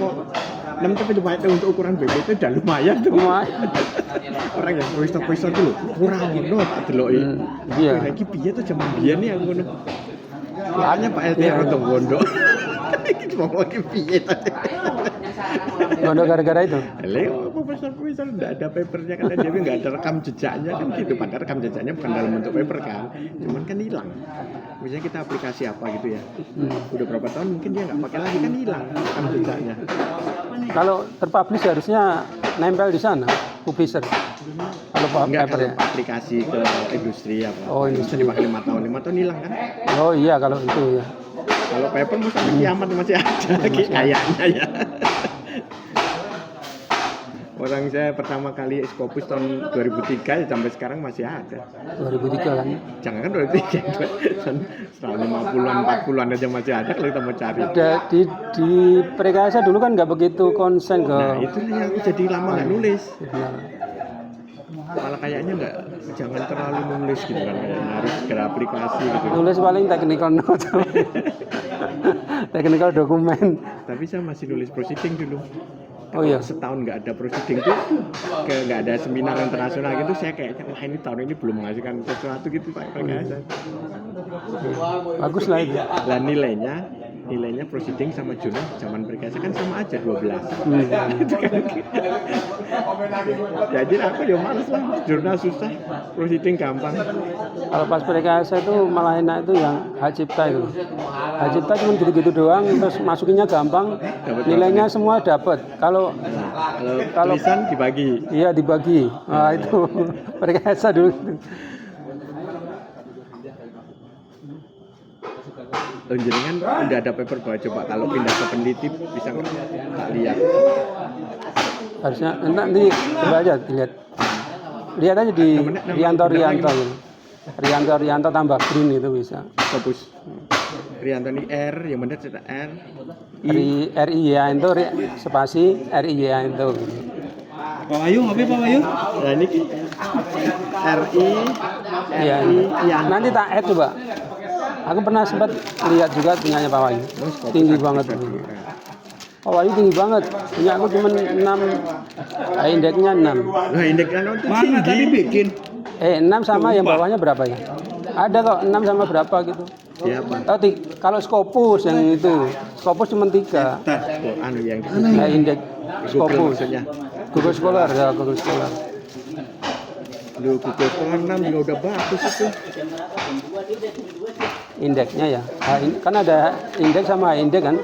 6 tapi lumayan untuk ukuran BBT udah lumayan tuh. lumayan. Orang yang poister dulu kurang ngono tak deloki. Iya. Iki piye tuh jaman biyen nih aku ngono. Makanya Pak LT untuk gondok. Ngomongin piye tadi. Gondok gara-gara itu. Profesor enggak ada papernya kan dia enggak ada rekam jejaknya kan gitu. Padahal rekam jejaknya bukan dalam bentuk paper kan. Cuman kan hilang. Misalnya kita aplikasi apa gitu ya. Udah berapa tahun mungkin dia enggak pakai lagi kan hilang rekam jejaknya. Kalau terpublish harusnya nempel di sana, publisher. Kalau Enggak paper kalau ya. aplikasi ke industri apa. Oh, industri. Dipakai 5 tahun hilang kan. Oh iya kalau itu ya. Kalau paper mau sampai kiamat masih ada kayaknya ya. Orang saya pertama kali Scopus tahun 2003 ya sampai sekarang masih ada. 2003 kan. Jangan kan 2003, tahun 50-an, 40-an aja masih ada kalau kita mau cari. Di Prekayasa dulu kan nggak begitu konsen ke. Nah itulah yang aku jadi lama nggak nulis. Benar. Malah kayaknya nggak, jangan terlalu nulis gitu kan, kayaknya harus segera aplikasi gitu. Nulis paling technical note. Technical dokumen. Tapi saya masih nulis proceeding dulu. Oh iya. Setahun nggak ada proceeding tuh, nggak ada seminar internasional gitu, saya kayaknya wah ini tahun ini belum menghasilkan sesuatu gitu Pak Prekayasa. Bagus lah itu. Lah nilainya proceeding sama jurnal zaman Prekayasa kan sama aja 12. Jadi aku ya males lah, jurnal susah, proceeding gampang. Kalau pas Prekayasa itu malah enak itu yang hak cipta itu. Hak cipta cuma gitu-gitu doang, terus masukinnya gampang, nilainya semua dapat. Kalau Tulisan dibagi. iya dibagi. Nah, itu Prekayasa dulu. Jenengan udah ada paper bahwa coba kalau pindah ke peneliti bisa nggak lihat. Harusnya nanti coba aja dilihat. Lihat aja di Rianto tambah green itu bisa. Scopus. Rianto ini R, yang benar cetak R. RI ya itu spasi RI ya itu. Pak Wayu, ngopi Pak Wayu? Nah ini RI, Iya. Nanti tak add coba. Aku pernah sempat lihat juga punyanya Pak Wayu. Tinggi banget. Pak Wayu tinggi banget. Punya aku cuma 6. Indeksnya 6. Nah indeksnya itu Mana tadi bikin? 6 sama yang bawahnya berapa ya? Ada kok 6 sama berapa gitu. siapa? Oh, kalau Scopus yang itu. Scopus cuma 3. Anu yang Indeks Google Scopus. maksudnya. Google Scholar ya, Google Scholar. Lu Google Scholar 6 juga udah bagus itu. Indeksnya ya. Kan ada indeks sama indeks kan.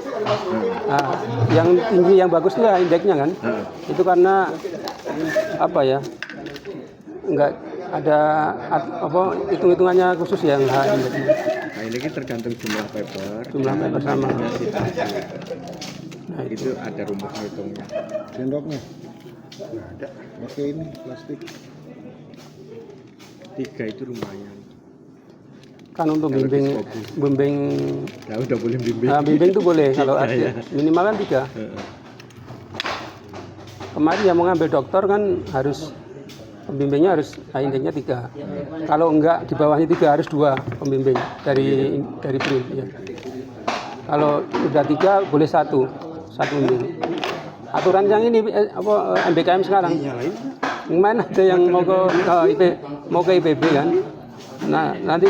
Nah, yang tinggi yang bagus itu ya indeksnya kan. Itu karena apa ya? Enggak ada hitung-hitungannya khusus yang indeksnya. Nah ini tergantung jumlah paper. Jumlah paper sama. Nah itu ada rumus hitungnya. Sendoknya nggak ada, pakai ini plastik. 3 itu lumayan. Kan untuk Kalau bimbing Nah udah boleh bimbing. nah, bimbing itu boleh kalau Tiga, ada ya. minimal kan 3. Kemarin yang mau ngambil doktor kan harus pembimbingnya harus indeksnya 3. Kalau enggak di bawahnya 3 harus 2 pembimbing dari BRIN ya. Kalau udah 3 boleh 1 pembimbing. Aturan yang ini MBKM sekarang. Kemarin ada yang mau ke IPB kan. Nah, nanti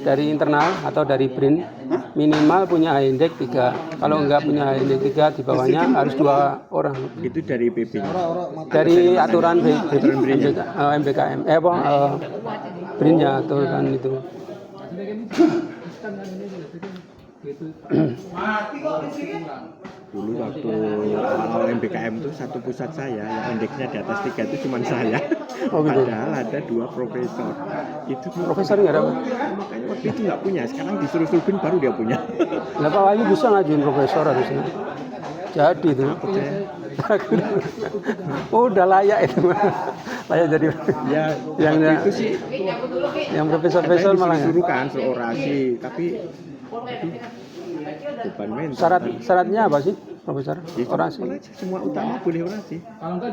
dari internal atau dari BRIN minimal punya indeks 3. Kalau enggak punya indeks 3 di bawahnya harus 2 orang. Itu dari PP. Dari aturan MBKM BRIN-nya aturan itu. Dulu waktu awal MBKM itu satu pusat saya yang indeksnya di atas 3 itu cuma saya. Oh, gitu. Padahal ada 2 profesor. Itu Profesor nggak ada. makanya waktu itu nggak punya. Sekarang disuruh Sulbin baru dia punya. Lah Pak Wayu bisa ngajuin profesor harusnya. Jadi itu. Udah layak itu. Layak jadi. Ya yang waktu itu sih yang profesor malah disuruh kan orasi, tapi beban mental. syaratnya apa sih profesor? Ya, Orasi. Semua utama boleh orasi.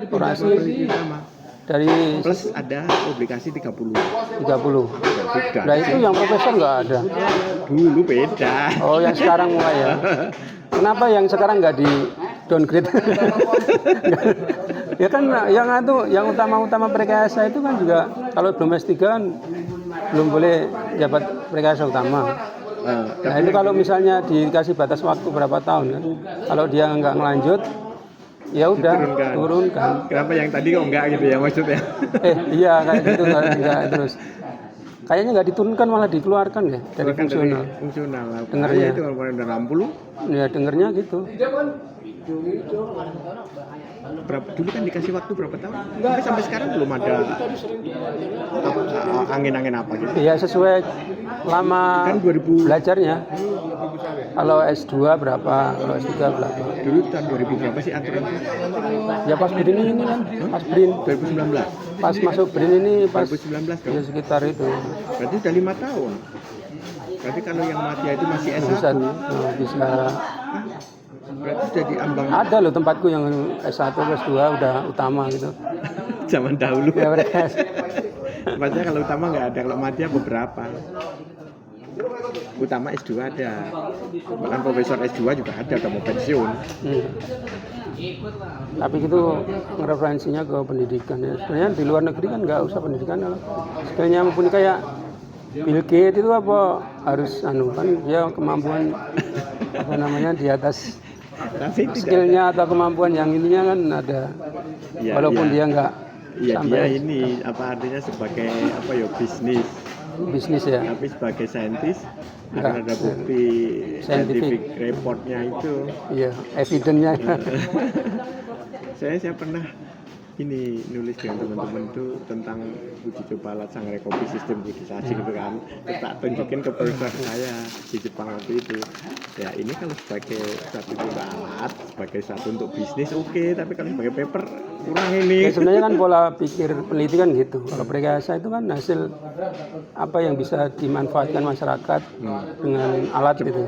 Orasi Utama. dari Plus ada obligasi 30. 30. Nah itu yang profesor nggak ada. Dulu beda. Oh yang sekarang mulai ya. Kenapa yang sekarang nggak di downgrade? Ya kan yang utama Prekayasa itu kan juga kalau belum S3 kan belum boleh jabat Prekayasa utama. Nah itu kalau misalnya dikasih batas waktu berapa tahun kan, kalau dia nggak ngelanjut, ya udah turunkan. Kenapa yang tadi kok enggak gitu ya maksudnya? Iya kayak gitu enggak terus. Kayaknya nggak diturunkan malah dikeluarkan ya dari fungsional. Fungsional. Dengernya. Itu kalau udah 60. Ya dengernya gitu. Dulu kan dikasih waktu berapa tahun? Tapi sampai sekarang belum ada angin-angin apa gitu. Ya sesuai lama Kan 2000 belajarnya. Kalau S2 berapa, kalau S3 berapa. Dulu tahun 2000 berapa sih aturan? Ya pas BRIN ini kan, pas BRIN. 2019. Pas masuk BRIN ini pas 2019 dong. ya sekitar itu. Berarti udah 5 tahun. Berarti kalau yang Madya itu masih S1. Bisa. Berarti udah diambang Ada loh tempatku yang S1 S2 udah utama gitu. zaman dahulu. Ya mereka. Maksudnya kalau utama nggak ada, kalau Madya beberapa. Utama S2 ada. Bahkan profesor S2 juga ada, udah mau pensiun. Tapi itu referensinya ke pendidikan ya. Sebenarnya di luar negeri kan nggak usah pendidikan kalau skillnya mumpuni kayak Bill Gates itu apa harus kan dia kemampuan apa namanya di atas skillnya atau kemampuan yang ininya kan ada Ya, walaupun ya. dia nggak Iya dia sampai ini apa artinya sebagai apa ya bisnis ya. tapi sebagai saintis Enggak. akan ada bukti scientific reportnya itu. Iya, evidence-nya. Saya pernah ini nulis dengan teman-teman tuh tentang uji coba alat sangrai kopi sistem budisasi gitu kan. Terus tak tunjukin ke profesor saya di Jepang waktu itu. Ya ini kalau sebagai satu coba alat, sebagai satu untuk bisnis oke, tapi kalau sebagai paper kurang ini. Ya, sebenarnya kan pola pikir peneliti kan gitu. Kalau rekayasa itu kan hasil apa yang bisa dimanfaatkan masyarakat dengan alat gitu.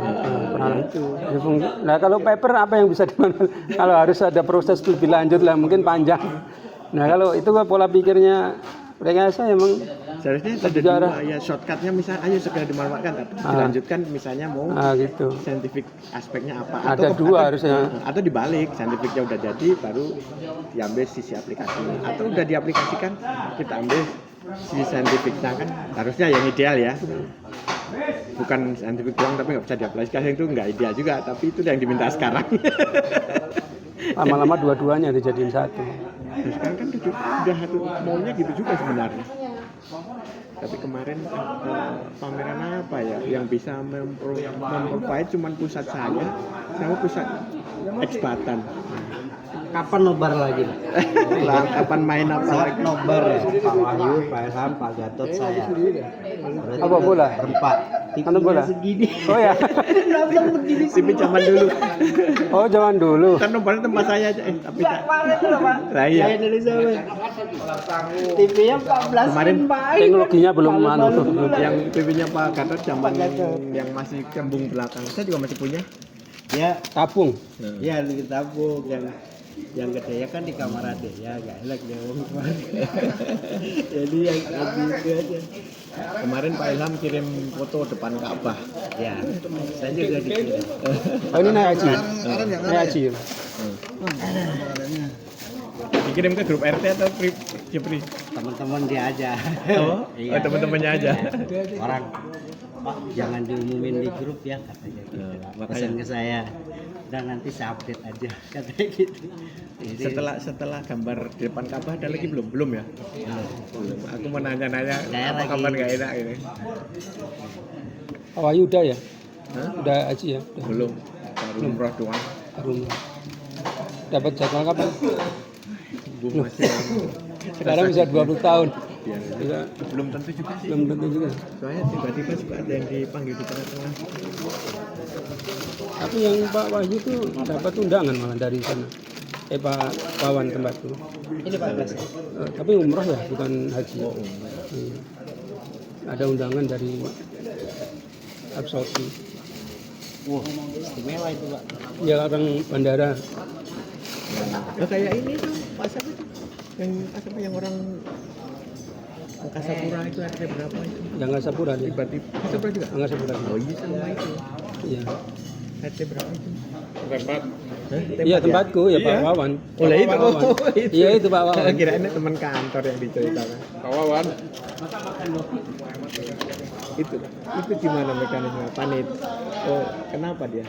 Nah kalau paper apa yang bisa dimanfaatkan? Kalau harus ada proses lebih lanjut lah, mungkin panjang. Nah kalau itu kan pola pikirnya rekayasa emang seharusnya ada dua ya shortcutnya misalnya ayo segera dimanfaatkan tapi dilanjutkan misalnya mau gitu. scientific aspeknya apa Ada dua harusnya. Atau dibalik scientificnya udah jadi baru diambil sisi aplikasinya atau udah diaplikasikan kita ambil sisi scientificnya kan harusnya yang ideal ya. Bukan scientific doang tapi nggak bisa diaplikasikan itu nggak ideal juga tapi itu yang diminta sekarang. Lama-lama dua-duanya dijadiin satu. Nah, sekarang kan udah maunya gitu juga sebenarnya. Tapi kemarin pameran apa ya yang bisa memprovide cuman pusat saya sama pusat ekspatan. Kapan nobar lagi? Kapan main apa lagi? Nobar ya, Pak Wahyu, Pak Ilham, Pak Gatot, saya. Apa bola? Berempat. Nonton bola? Segini. Oh ya. TV zaman dulu. Oh zaman dulu. Kan nobarnya tempat saya aja. Tapi Kemarin itu Pak. iya. Indonesia. TV-nya 14 Kemarin Teknologinya belum yang TV-nya Pak Gatot zaman yang masih kembung belakang. Saya juga masih punya. Ya, Tabung. ya di tabung yang gede ya kan di kamar adek ya gak enak dia ngomong. Jadi yang itu aja. Kemarin Pak Ilham kirim foto depan Ka'bah. Ya, saya juga dikirim. Oh ini naik haji. Naik haji. Dikirim ke grup RT atau Jepri? Teman-teman dia aja. Oh, Iya. teman-temannya aja. Orang Pak jangan diumumin di grup ya katanya gitu. Pesan ke saya. Dan nanti saya update aja katanya gitu. Jadi, Setelah gambar di depan Ka'bah ada lagi belum ya? Belum. Aku mau nanya-nanya apa lagi. kabar nggak enak ini. Pak Wahyu udah ya? Hah? Udah haji ya? Udah. Belum. Baru umroh doang. Baru. Dapat jadwal kapan? Masih lama. Sekarang bisa 20 tahun. Ya, belum tentu juga sih. Belum tentu juga. Soalnya tiba-tiba suka ada yang dipanggil di tengah-tengah. Tapi yang Pak Wahyu tuh dapat undangan malah dari sana. Pak Wawan tempatku. ini Pak Blas. Tapi umroh ya, bukan haji. Iya. Ada undangan dari Arab Saudi. Wah, istimewa itu Pak. Ya orang bandara. Nah, kayak ini tuh asap itu. Yang orang Angkasa Pura itu harga berapa itu? Yang Angkasa Pura dia. Tiba-tiba Angkasa Pura juga? Angkasa Pura. Oh iya sama itu. Iya. Harga berapa itu? Tempat. Iya tempatku ya Pak Wawan. Oh lah itu. Pak Wawan. Iya itu Pak Wawan. Kirain teman kantor yang diceritakan. Kawawan. Itu gimana mekanisme panit? Oh, kenapa dia?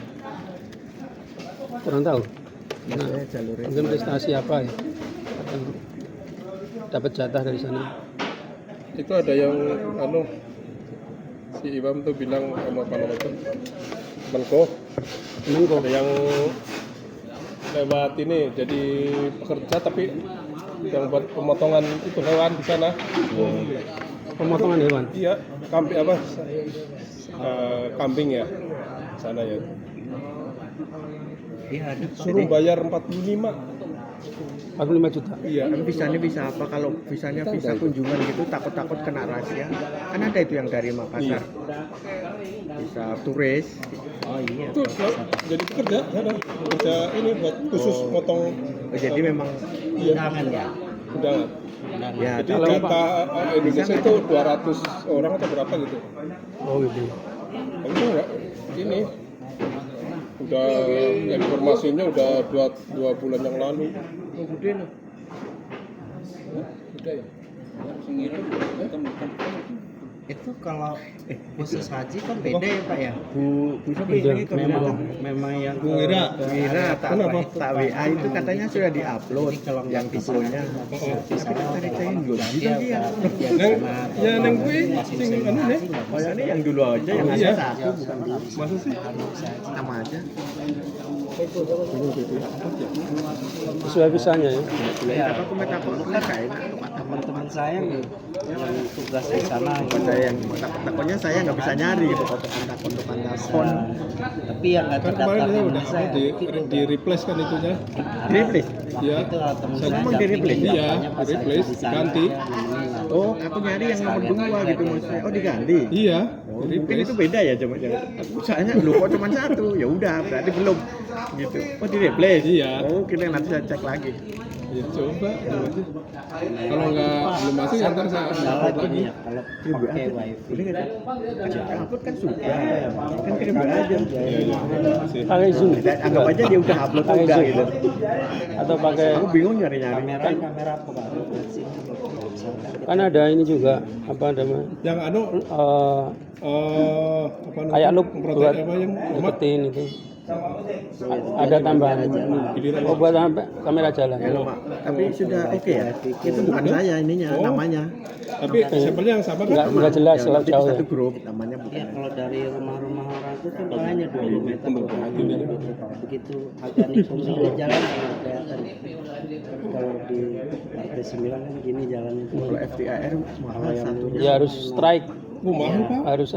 Kurang tahu. Maksudnya jalurnya. Mungkin prestasi apa ya? Dapat jatah dari sana. Itu ada yang si Imam tuh bilang sama apa namanya itu Menko ada yang lewat ini jadi pekerja tapi yang buat pemotongan itu hewan di sana. Pemotongan hewan. Iya, kambing ya di sana ya. Suruh bayar 45 juta. Iya. Kan visanya visa apa? Kalau visanya visa kunjungan gitu takut-takut kena rahasia. Kan ada itu yang dari Makassar. Visa turis. Oh iya. Itu jadi pekerja sana. Kerja ini buat khusus motong. Jadi memang Undangan ya. Undangan. ya Jadi data Indonesia itu 200 orang atau berapa gitu. Oh gitu. Itu enggak ini udah informasinya udah 2 bulan yang lalu. Udah ya. Itu kalau khusus haji kan beda ya Pak ya. Memang yang Bu Wira. tak WA itu katanya sudah diupload yang videonya. Tapi kita ceritain dulu dia. Ya neng kui sing anu deh. Ini yang dulu aja yang ada satu. Masa sih? Sama aja. Sesuai visanya ya. Apa komentar enggak enak. Teman-teman saya yang tugas di sana Saya yang takutnya saya nggak bisa nyari gitu kontak-kontakan telepon. tapi yang nggak Kan terdaftar kemarin di udah Indonesia di replace kan itunya. Replace. Iya. itu teman Saya saya memang di replace. Iya, di replace diganti. Oh, aku nyari yang nomor 2 gitu maksudnya. Oh, diganti. Iya, Oh, di mungkin replace. itu beda ya coba jangan. Aku soalnya lu kok cuma satu. Ya udah, berarti belum gitu. Oh, di replace. Iya. Oh, kita nanti saya cek lagi. Ya coba dulu aja. Kalau belum masuk ya ntar saya upload lagi. kalau Kirim WA pakai aja. wifi Boleh nggak? Upload kan sudah. Kan kirim WA aja. Iya. Masih. Pakai Zoom. Anggap aja dia udah upload Pakai udah Zoom. gitu. Atau pakai Aku bingung nyari-nyari. kamera apa Pak? kan ada ini juga apa namanya? Yang apa namanya? Kayak loop Protek buat apa yang deketin itu. Ada tambahan. Oh buat kamera jalan. Ya, Mak. Tapi sudah oke ya. Itu bukan saya ininya, namanya. Tapi sampelnya yang sama kan? Enggak jelas Ya, kalau nanti jauh ya. satu grup namanya bukan. Ya kalau dari rumah-rumah orang itu kan palanya 20 meter begitu agak nikung sedikit jalan kalau kelihatan. Kalau di partai 9 kan gini jalannya. Kalau FTIR mahal satunya. Ya harus strike, Mahal Pak. harus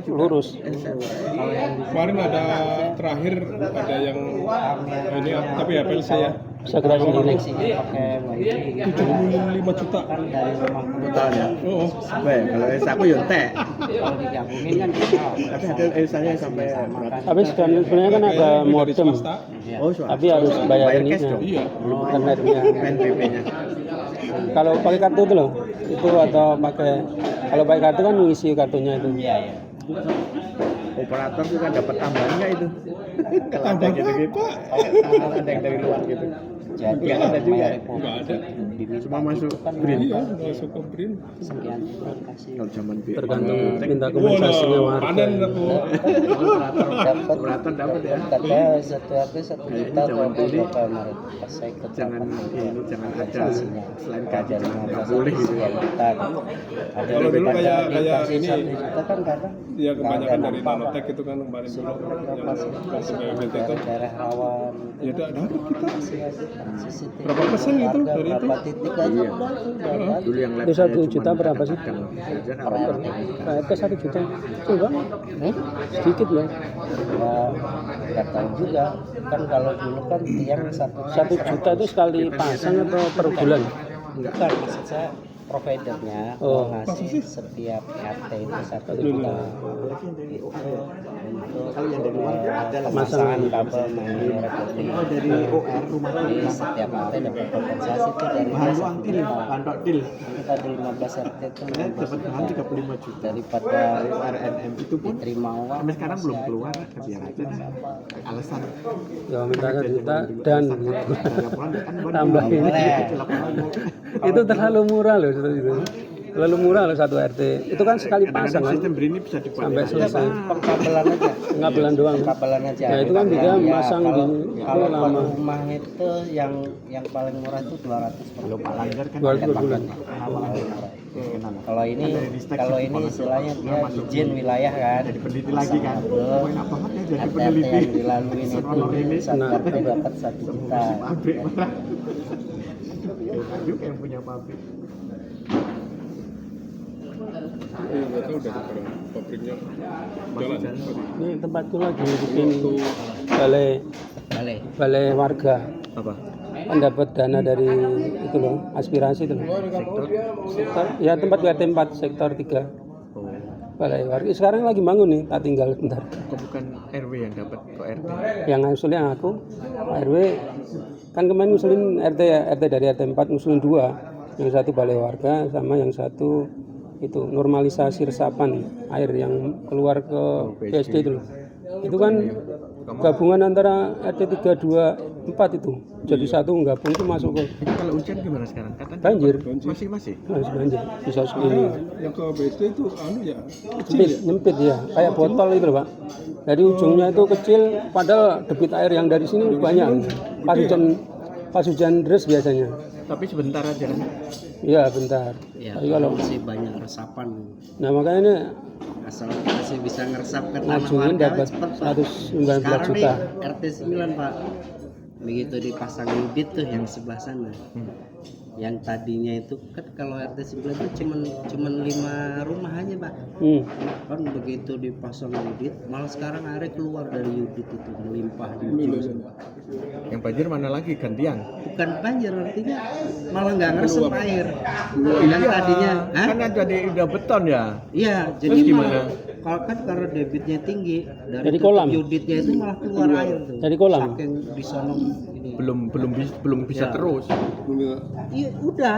lurus. Kemarin ada terakhir ada yang ini tapi ya PLC ya. Bisa gerak sendiri. Koneksinya pakai wifi 75 juta. kan dari rumah ke Totalnya. Oh. Baik, kalau aku ya teh. kalau digabungin kan mahal. Tapi ada saya sampai berapa? Tapi sebenarnya kan ada Dari modem, swasta. Oh, soal. tapi harus bayar cash ininya, dong. Iya. internetnya. PNBP-nya. Kalau pakai kartu itu loh, itu atau kalau pakai kartu kan mengisi kartunya itu. Iya ya. Operator juga dapat tambahan nggak itu? Kalau ada Tambah gitu-gitu. apa? Kalau ada yang dari luar gitu. Jadi Nggak ada juga. Nggak ada. Cuma masuk BRIN. Iya, masuk ke BRIN. sekian kasih. Kalau zaman BRIN. Tergantung minta kompensasinya Wah, warga. panen aku. Dapat Operator dapat ya. katanya satu HP 1 juta Jangan kalau beli. kemarin pas saya ikut Jangan jangan ada kompensasinya. selain Ada gaji jangan nggak 15 boleh gitu. sekian juta gitu. Ada Kalau dulu yang kayak dikasih ini 1 juta kan karena ya kebanyakan dari nampak, Pak. Nanotek itu kan kemarin dulu yang Pas waktu BBT itu daerah rawan ya udah dapat kita. CCTV Berapa persen itu warga, dari itu? berapa titik aja Iya. udah tuh udah ada. Dulu yang Itu 1 juta berapa sih? Kadang-kadang KRT 1 juta. Coba. Sedikit ya. Ya nggak tahu juga kan kalau dulu kan tiang 1 juta itu sekali pasang atau per bulan? bukan maksud saya providernya Oh. mau ngasih setiap RT itu 1 juta gitu untuk Kalau yang dari luar ada lah. pemasangan kabel main recording. Oh, dari OR rumah Jadi setiap RT dapat kompensasi itu dari bahan 1 doang kiri, juta. bahan til. Kita di 15 RT itu Saya 15 dapat bahan juta. 35 juta. Daripada RNM itu pun diterima uang sampai sekarang belum masih keluar, aja. biar aja dah. Alasan Ya minta 1 juta dan gitu. laporan kan Tambah ini. Boleh. Itu terlalu murah loh itu. Terlalu murah loh satu RT. Itu kan sekali pasang kan. Sistem BRI ini bisa dibuat Sampai selesai. Pengkabelan aja. Pengabelan doang. Pengkabelan aja. Nah, itu kan beda Ya, masang kalau, di kalau lama. per rumah itu yang paling murah itu 200 per Kalau Pak Langgar kan 200 per bulan. Kalau ini istilahnya dia izin wilayah kan. jadi peneliti lagi kan. Enak banget ya jadi RT peneliti. yang dilaluin itu satu Nah. RT dapat 1 juta. Pabrik malah. Juga yang punya pabrik. Nggak tahu udah sekarang pabriknya jalan. Ini tempatku lagi bikin balai warga. Apa? Kan dapat dana dari itu loh, aspirasi itu loh. Sektor, ya tempat WT 4 sektor 3. Oh. Balai warga. Sekarang lagi bangun nih, tak tinggal bentar. Kok bukan RW yang dapat kok RT? Yang ngusulin aku, Pak RW kan kemarin ngusulin RT ya, RT dari RT 4 ngusulin 2. Yang satu balai warga sama yang satu itu normalisasi resapan air yang keluar ke BSD itu loh. Itu kan gabungan antara RT 3, 2, 4 itu. Jadi satu gabung itu masuk ke Itu kalau hujan gimana sekarang? Katanya banjir. masih. Masih banjir. Bisa segini. Yang ke BSD itu ya Nyempit ya, kayak botol itu loh Pak. Dari ujungnya itu kecil, padahal debit air yang dari sini banyak. Pas hujan deras biasanya. Tapi sebentar aja kan. Iya bentar. Ya, Tapi kalau masih banyak resapan. nah makanya ini Asal masih bisa ngeresap ke tanah ngajuin warga dapat cepet, Pak. 119 Sekarang juta. nih RT 9 Pak, begitu dipasang bibit tuh yang sebelah sana, yang tadinya itu kan kalau RT 9 itu cuman 5 rumah aja Pak, kan begitu dipasang bibit malah sekarang airnya keluar dari bibit itu melimpah di ujung. Yang banjir mana lagi gantian? Bukan banjir, artinya malah nggak ngeresep air yang tadinya Kan jadi udah beton ya. iya, jadi Terus gimana? kalau kan karena debitnya tinggi dari Jadi tutup kolam. unitnya itu malah keluar air tuh. Jadi kolam. Saking di sono ini. Belum bisa Ya. terus. Iya udah,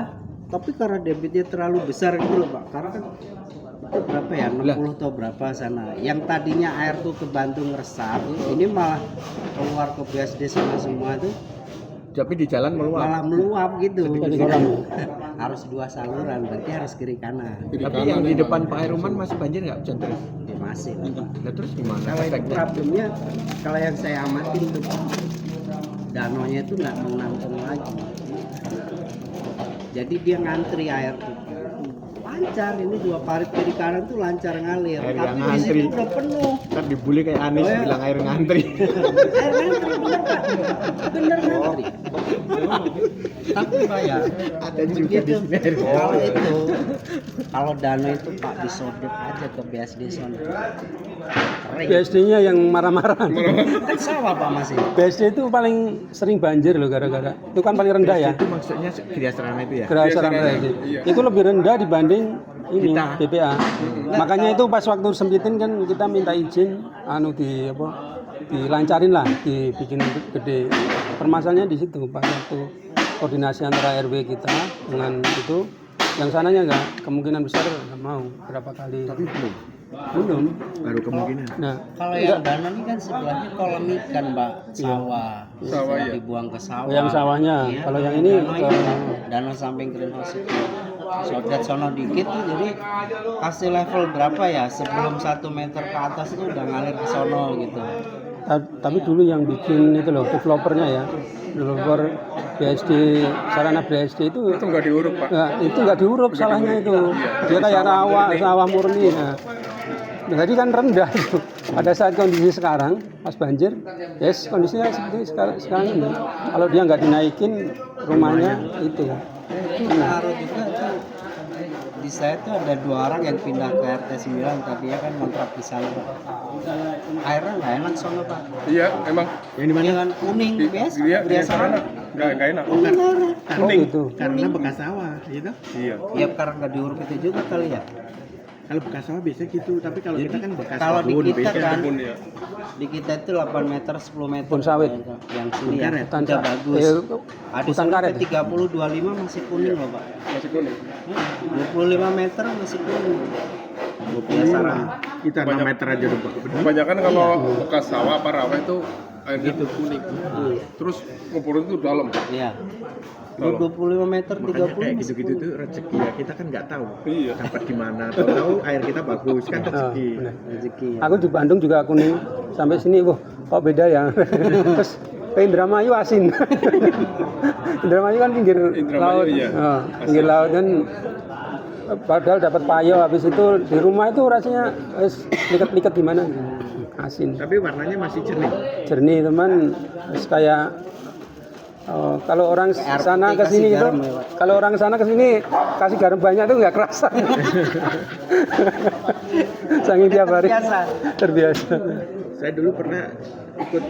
tapi karena debitnya terlalu besar gitu loh Pak. Karena kan itu berapa ya? 60 atau berapa sana. Yang tadinya air tuh ke Bandung ngeresap, ini malah keluar ke BSD sana semua tuh Tapi di jalan meluap. malah meluap gitu. Jadi kolam. Harus 2 saluran, berarti harus kiri kanan. Tapi yang di depan Pak Heruman masih banjir nggak hujan terus? Ya masih lah, Pak. Nah terus gimana? Kalau itu efeknya? problemnya, kalau yang saya amatin tuh Pak, danaunya itu nggak mau nampung lagi. Jadi dia ngantri air tuh. Lancar, ini 2 parit kiri kanan tuh lancar ngalir. Air Tapi yang di ngantri. situ udah penuh. Ntar dibully kayak Anies Oh, ya. bilang air ngantri. Air ngantri bener Pak, bener ngantri. Tapi Pak ya, Ada juga di sini air kalau itu, kalau danau itu Pak disodep aja ke BSD sana. Kering. BSD-nya yang marah-marah. Kan sawah Pak masih. BSD itu paling sering banjir loh gara-gara. Itu kan paling rendah ya. Itu maksudnya Gria Serana itu ya? Gerasa rendah itu. Itu lebih rendah dibanding ini Kita. BPA. Makanya itu pas waktu sempitin kan kita minta izin dilancarin lah, dibikin gede. Permasalahannya di situ pas waktu koordinasi antara RW kita dengan itu, yang sananya enggak, kemungkinan besar nggak mau berapa kali. Tapi belum. Baru kemungkinan. Nah, Kalau yang danau ini kan sebelahnya kolam ikan, Mbak, sawah. Sawah, ya. Dibuang ke sawah. yang sawahnya. Iya, Kalau yang ini danau samping greenhouse itu. Sodet sono dikit tuh, jadi kasih level berapa ya? Sebelum 1 meter ke atas itu udah ngalir ke sono gitu. tapi dulu yang bikin itu loh developernya ya, developer BSD sarana BSD itu nggak diuruk Pak. nah, itu nggak diuruk, salahnya itu dia kayak sawah murni. Nah, jadi kan rendah itu. Pada saat kondisi sekarang pas banjir, yes kondisinya seperti sekarang ini. Kalau dia nggak dinaikin rumahnya itu. Itu ngaruh juga tuh. Di saya tuh ada 2 orang yang pindah ke RT 9, tapi ya kan kontrak di sana. Airnya nggak enak sono Pak. Iya, emang Yang di mana? Dengan kuning biasa, dia biasa sana nggak enak. kuning airnya. Oh gitu. Karena bekas sawah, gitu. Iya. Ya karena nggak diuruk itu juga kali ya. Kalau bekas sawah biasanya gitu, tapi kalau Jadi, kita kan bekas kalau di kebun, kita biasanya kan, Kebun ya. di kita itu 8 meter, 10 meter. Kebun sawit. Yang sini ya, Hutan udah bagus. Ada hutan karet. 30, 25 masih kuning loh Pak. Masih kuning. 25 meter masih kuning. Biasa lah. kita 6 meter aja udah bagus. Kebanyakan kalau bekas sawah apa rawa itu airnya kuning. Terus kubur itu dalam. Iya. 25 meter, 30 Makanya kayak gitu-gitu tuh rezeki ya, kita kan nggak tahu dapat di mana. Tahu air kita bagus kan rezeki. rezeki. Ya. Aku di Bandung juga kuning sampai sini, wah kok beda ya. Terus ke Indramayu asin. Indramayu kan pinggir laut, iya. Pinggir laut kan. Padahal dapat payo, habis itu di rumah itu rasanya liket-liket gimana, asin. Tapi warnanya masih jernih. Jernih teman, terus kayak kalau orang sana ke sini itu, kalau orang sana ke sini kasih garam banyak tuh nggak kerasa. Saking tiap hari terbiasa. Saya dulu pernah ikut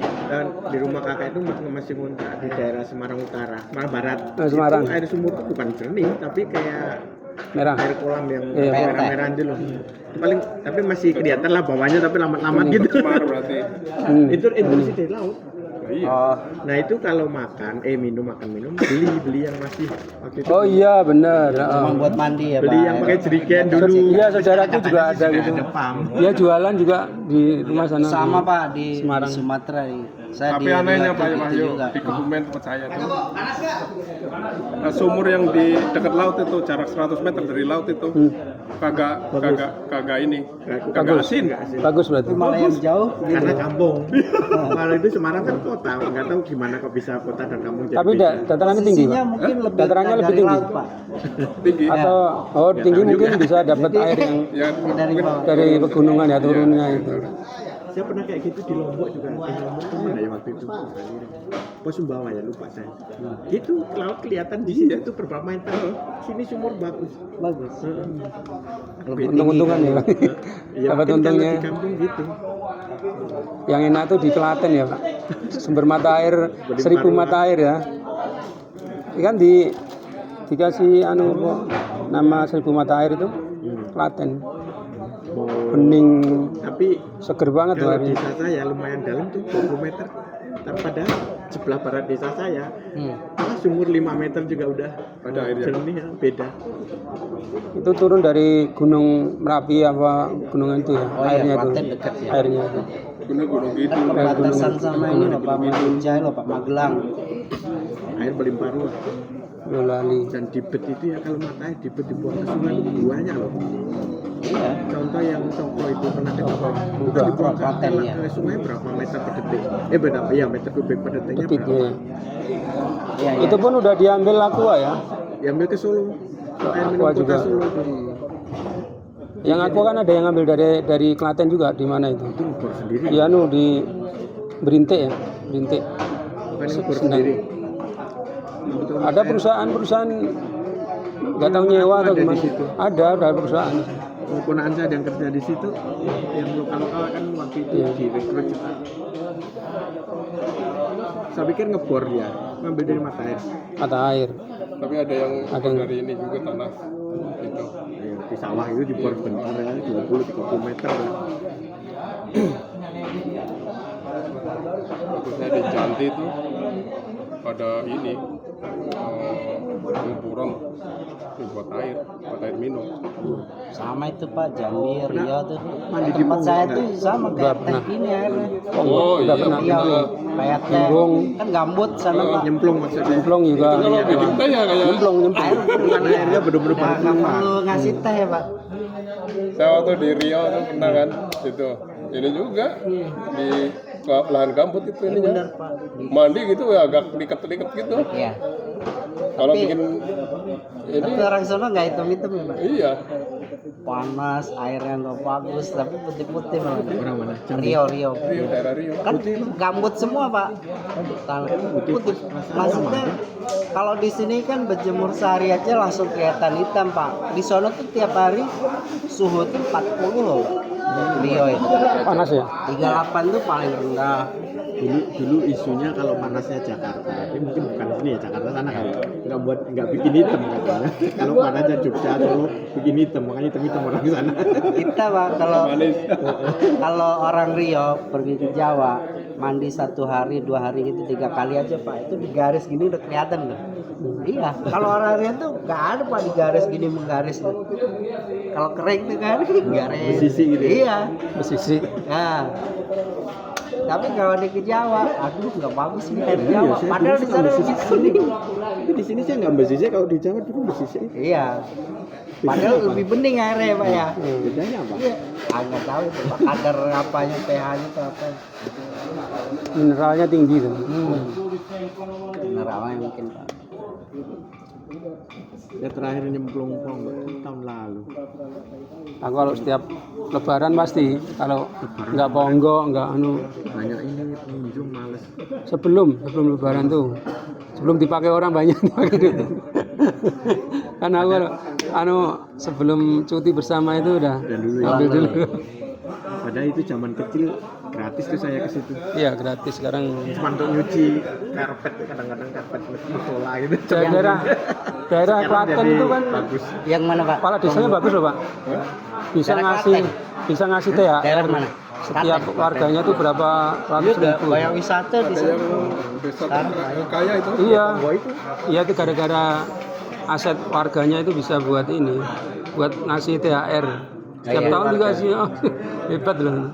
di rumah kakak itu masih ngontrak di daerah Semarang Utara, Semarang Barat. Semarang. Itu air sumur itu bukan jernih, tapi kayak Merah. air kolam yang Iya, merah-merah itu loh. Paling tapi masih kelihatan lah bawahnya tapi lambat-lambat gitu. Kemar berarti. Itu sih dari laut. Iya. Nah itu kalau makan minum beli yang masih waktu itu. Oh iya benar. Cuma buat mandi ya, Beli yang pakai jerigen dulu. Iya saudaraku juga ada gitu. Ada pam. Dia jualan juga di rumah sana. sama Pak di Semarang. Sumatera. Saya Tapi di anehnya Pak Riau Wahyu juga. di Kebumen tempat saya tuh sumur yang di dekat laut itu jarak 100 meter dari laut itu kagak ini kagak asin. Bagus berarti. Malah yang jauh Karena kampung. Kalau itu Semarang kan kota, nggak tahu gimana kok bisa kota dan kampung jadi. Tapi datarannya tinggi, posisinya Pak. mungkin lebih Datarannya dari lebih tinggi. laut, Pak. Tinggi. Atau tinggi mungkin bisa dapat air yang Ya Dari bawah. dari pegunungan ya turunnya itu. Saya pernah kayak gitu di Lombok juga. Lombok itu mana ya waktu itu? Pos Sumbawa ya, lupa saya. Gitu laut kelihatan di sini itu berapa meter. Sini sumur bagus. Bagus. Untung-untungan ya. Ya, Dapat mungkin untungnya. kalau di kampung gitu. Yang enak tuh di Klaten ya Pak. Sumber mata air 1000 mata air ya. Ini kan dikasih nama 1000 mata air itu Klaten. Bening, Tapi seger banget tuh kalau airnya. desa saya lumayan dalam tuh 20 meter. Tapi padahal sebelah barat desa saya sumur 5 meter juga udah Ada airnya. jernih ya, beda. Itu turun dari Gunung Merapi apa gunungan itu ya, Oh iya, airnya itu. Klaten dekat ya. Airnya itu. gunung-gunung gitu. Kan perbatasan sama ini loh Pak Binjai loh Pak Magelang. Air melimpah ruah. Lali. Dan dibet itu ya kalau mata air dibet dibuang ke sungai itu buahnya loh. Iya. Contoh yang Cokro itu pernah dengar. Udah. Dibuang Klaten, ya. ke sungai berapa meter per detik? Berapa ya meter kubik per detiknya Detik berapa? ya. Iya, iya. Itu pun udah diambil Aqua ya. Diambil ke Solo. Air minum Aqua kota juga. Solo. Yang Aqua kan ada yang ngambil dari Klaten juga, di mana itu? Itu ngukur sendiri. Di di Berintik ya, Berintik. Bukan ngukur Senang. sendiri. Ada perusahaan nggak tahu nyewa atau Ada di gimana. situ. Ada perusahaan. Keponaan saya yang kerja di situ, yang lokal-lokal kan waktu itu Iya. direkrut juga. Saya pikir ngebor dia, ngambil dari mata air. Mata air. Tapi ada yang Ada yang- dari ini juga tanah itu. Ya, di sawah itu dibor bentar ya, 20-30 meter. Khususnya di Janti itu pada ini kuburan buat air minum. Sama itu Pak Jambi Riau tuh. Mandi di Tempat Pungguk, saya enggak? tuh sama Udah kayak teh pernah. ini airnya. Oh iya, pernah. Riau bener. kayak teh. Nyemplung. Kan gambut sana Pak. Nyemplung maksudnya. Nyemplung juga. Kalau bikin teh ya kayak Nyemplung. Air Bukan airnya bener-bener nggak baru perlu ngasih teh ya Pak. saya waktu di Riau tuh pernah kan itu. Ini juga di lahan gambut itu ininya. Bener Pak. Mandi gitu ya agak liket-liket gitu. Iya. Kalau Tapi- bikin ini Tapi orang sana nggak hitam-hitam ya Pak. iya. Panas, airnya nggak bagus, tapi putih-putih Pak. Orang mana? Riau. Rio, daerah Rio. Kan gambut semua Pak. Tanah putih. Maksudnya kalau di sini kan berjemur sehari aja langsung kelihatan hitam Pak. Di sono tuh tiap hari suhu tuh 40 loh Pak. Rio itu. Panas ya. 38 tuh paling rendah. Dulu isunya kalau panasnya Jakarta, ini mungkin bukan sini ya Jakarta sana kan, nggak bikin hitam katanya. Kalau panasnya Jogja Solo bikin hitam, makanya hitam orang sana. Kita Pak kalau Manis. kalau orang Rio pergi ke Jawa mandi 1 hari 2 hari gitu 3 kali aja Pak, itu di garis gini udah kelihatan tuh. Iya, kalau orang Rio tuh nggak ada Pak di garis gini menggaris tuh. Kalau kering tuh kan garis. Bersisi gitu. Iya. Pesisir. Nah, Tapi kalau di Jawa, aduh nggak bagus sih air Jawa. Padahal di sana lebih sini. Tapi di sini saya nggak bersisik, kalau di Jawa dulu bersisik. Iya. Padahal lebih bening airnya Pak ya. Bedanya apa? Iya. Nggak tahu itu Pak. Kadar apanya pH-nya itu apa? Mineralnya tinggi tuh. Mineralnya mungkin Pak. Ya terakhir nyemplung tahun lalu. Aku kalau setiap lebaran pasti, kalau nggak ponggok, nggak anu, Banyak ini pengunjung males. sebelum lebaran tuh, sebelum dipakai orang banyak dipakai duit. Kan aku kalau anu sebelum cuti bersama itu udah dulu ya. ambil dulu. Padahal itu zaman kecil gratis tuh saya ke situ. Iya gratis sekarang. Cuma untuk nyuci karpet, kadang-kadang karpet musola gitu. Daerah Klaten itu kan bagus. Yang mana Pak? kepala desanya bagus loh Pak. Bisa Daerah ngasih THR. Daerah mana? Setiap warganya tuh berapa ratus ribu. Banyak wisata di sana. Desa kaya itu. Iya. Iya itu gara-gara aset warganya itu bisa buat ini, buat ngasih THR. Setiap tahun dikasih, oh, hebat loh.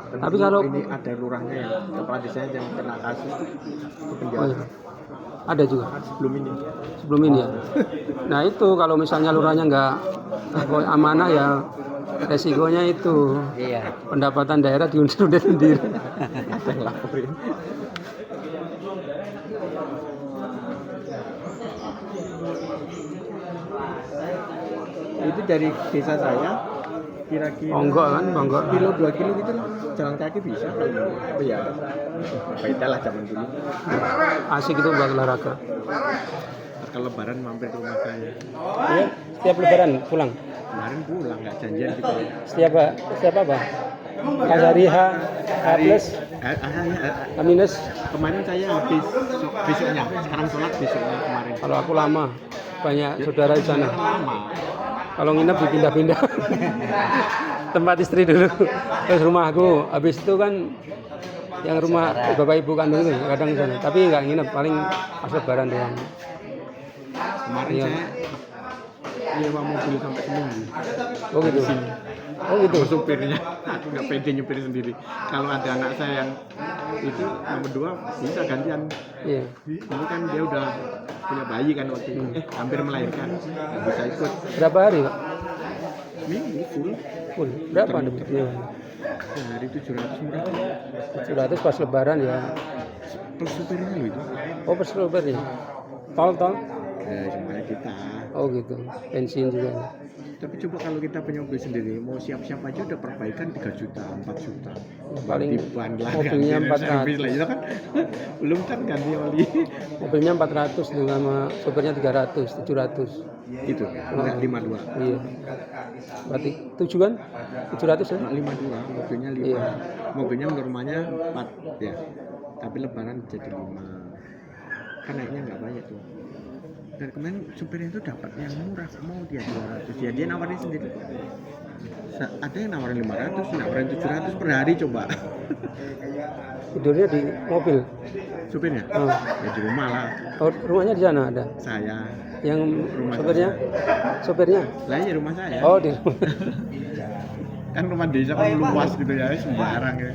Tapi kalau ini ada lurahnya ya, kepala desanya yang kena kasus ke oh, penjara. iya. Ada juga Sebelum ini. ya. Nah itu kalau misalnya lurahnya nggak amanah ya resikonya itu Iya. pendapatan daerah diundur-undur sendiri. Ada yang laporin. Itu dari desa saya kira-kira Ponggok kan, ponggok. kilo 2 kilo gitu lah, jalan kaki bisa. Tapi ya beda lah zaman dulu. Asik itu buat olahraga. Kalau lebaran mampir ke rumah saya. Iya, setiap lebaran pulang. Kemarin pulang nggak janjian gitu. Setiap apa? Pas hari H plus, H minus. Kemarin saya habis besoknya, sekarang sholat besoknya kemarin. Kalau aku lama, banyak saudara di sana. Lama. Kalau nginep dipindah-pindah tempat istri dulu, terus rumah aku. Habis itu kan yang rumah bapak ibu kandung itu kadang di sana. Tapi nggak nginep, paling pas lebaran doang. Kemarin Iya. saya nyewa mobil sampai seminggu. Oh gitu. Oh gitu. Sama supirnya, aku nggak pede nyupir sendiri. Kalau ada anak saya yang itu nomor 2 bisa gantian. Iya. Ini kan dia udah punya bayi kan waktu itu, hampir melahirkan, nggak bisa ikut. Berapa hari Pak? Minggu full. Full. Berapa nih? Iya. Sehari 700 murah. 700 pas lebaran ya. Plus supirnya loh itu. Oh per kilometer ya. Tol. Ya semuanya kita. Oh gitu. Bensin juga. Tapi coba kalau kita punya mobil sendiri, mau siap-siap aja udah perbaikan 3 juta, 4 juta. Paling Ganti ban lah, mobilnya ganti 400. servis lah, itu kan belum kan ganti oli. Mobilnya 400 dengan sama sopirnya 300, 700. Itu, enggak 52. Iya. Berarti 7 kan? 700 ya? Enggak 52, mobilnya 5. Iya. Mobilnya normalnya 4 ya. Tapi lebaran jadi 5. Kan naiknya enggak banyak tuh. Dan kemarin supirnya itu dapat yang murah, mau dia 200 ya, dia nawarin sendiri. Ada yang nawarin 500, nawarin 700 per hari coba. Tidurnya di mobil. Supirnya? Oh. Ya di rumah lah, Oh, rumahnya di sana ada. saya. Yang Rumah sopirnya? Sopirnya? Lah ya rumah saya. Oh, di rumah. Kan rumah desa kan luas gitu ya, sembarang ya.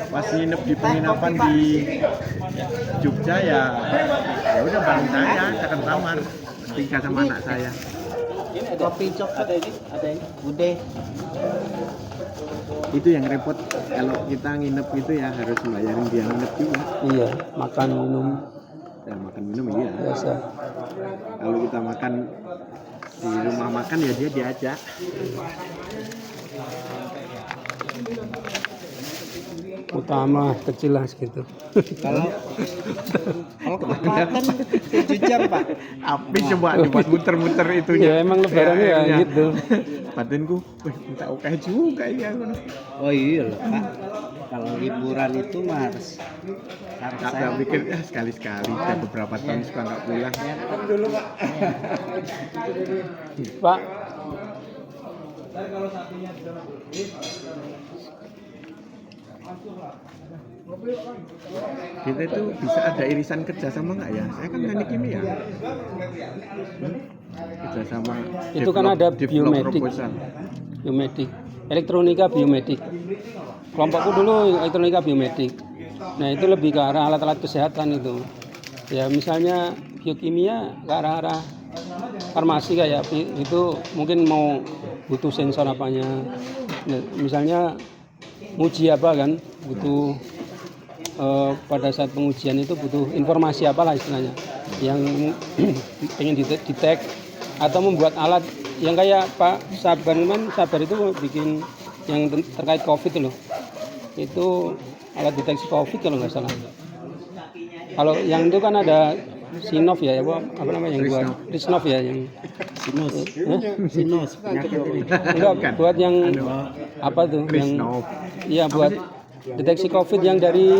Pas nginep di penginapan di Jogja ya udah bareng saya akan kamar tinggal sama anak saya. Kopi cok ada ini. Udah. Itu yang repot kalau kita nginep itu ya harus bayarin dia nginep juga. Iya, makan minum Ya makan minum iya. biasa. Kalau kita makan di rumah makan ya dia diajak. Utama kecil lah segitu. Kalau makan 7 jam Pak. Api coba dibuat muter-muter itunya. Ya emang lebarannya ya THR-nya. gitu. Batinku, minta oke juga ini aku. Oh iya loh Pak. Kalau liburan itu mah harus Saya pikir ya sekali-sekali, udah beberapa tahun suka nggak pulang. dulu Pak. Pak, Kita itu bisa ada irisan kerjasama nggak ya? Saya kan teknik kimia. Kerjasama. itu kan ada develop biomedik. proposal. Biomedik. elektronika biomedik. Kelompokku dulu elektronika biomedik. Nah itu lebih ke arah alat-alat kesehatan itu. Ya misalnya biokimia ke arah-arah farmasi kayak itu mungkin mau butuh sensor apanya. Nah, misalnya nguji apa kan butuh pada saat pengujian itu butuh informasi apalah istilahnya yang pengen didetek atau membuat alat yang kayak Pak Sabar itu bikin yang terkait COVID loh. Itu alat deteksi COVID kalau nggak salah. Kalau yang itu kan ada Sinov ya, apa namanya yang buat Risnov ya yang Sinus penyakit ini. enggak buat yang apa tuh yang iya buat deteksi COVID yang dari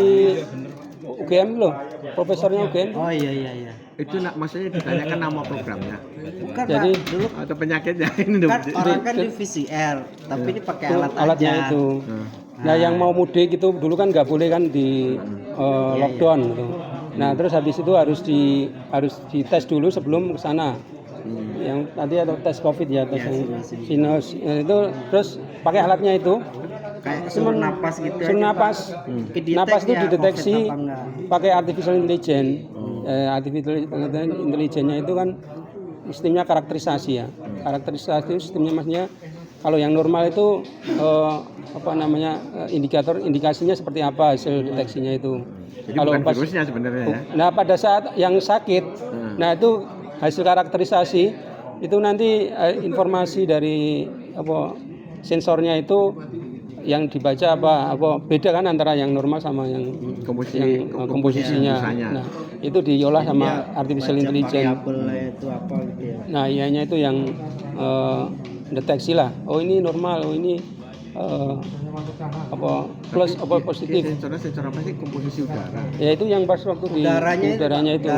UGM loh, profesornya UGM. Oh iya. Itu maksudnya ditanyakan nama programnya. Bukan Jadi Pak, dulu Atau penyakitnya ini kan orang kan di VCR, tapi ini pakai alat alatnya aja. itu. Nah yang mau mudik itu dulu kan nggak boleh kan di lockdown gitu. Nah terus habis itu harus dites dulu sebelum ke sana. Yang tadi atau tes COVID ya, tes yang sinus itu terus pakai alatnya itu. Kayak suruh napas gitu. Napas. Napas itu dideteksi pakai artificial intelligence. Artificial intelligence-nya itu kan sistemnya karakterisasi ya. Karakterisasi sistemnya maksudnya kalau yang normal itu indikasinya seperti apa hasil deteksinya itu. Jadi kalau bukan virusnya sebenarnya ya. Nah pada saat yang sakit, nah itu hasil karakterisasi itu nanti informasi dari sensornya itu yang dibaca apa beda kan antara yang normal sama yang komposisinya. Nah, itu diolah sama artificial intelligence. Itu apa gitu ya. Nah, ianya itu yang deteksi lah. Oh, ini normal, oh ini plus apa positif. Sensor apa sih komposisi udara? Ya itu yang pas waktu di udaranya itu.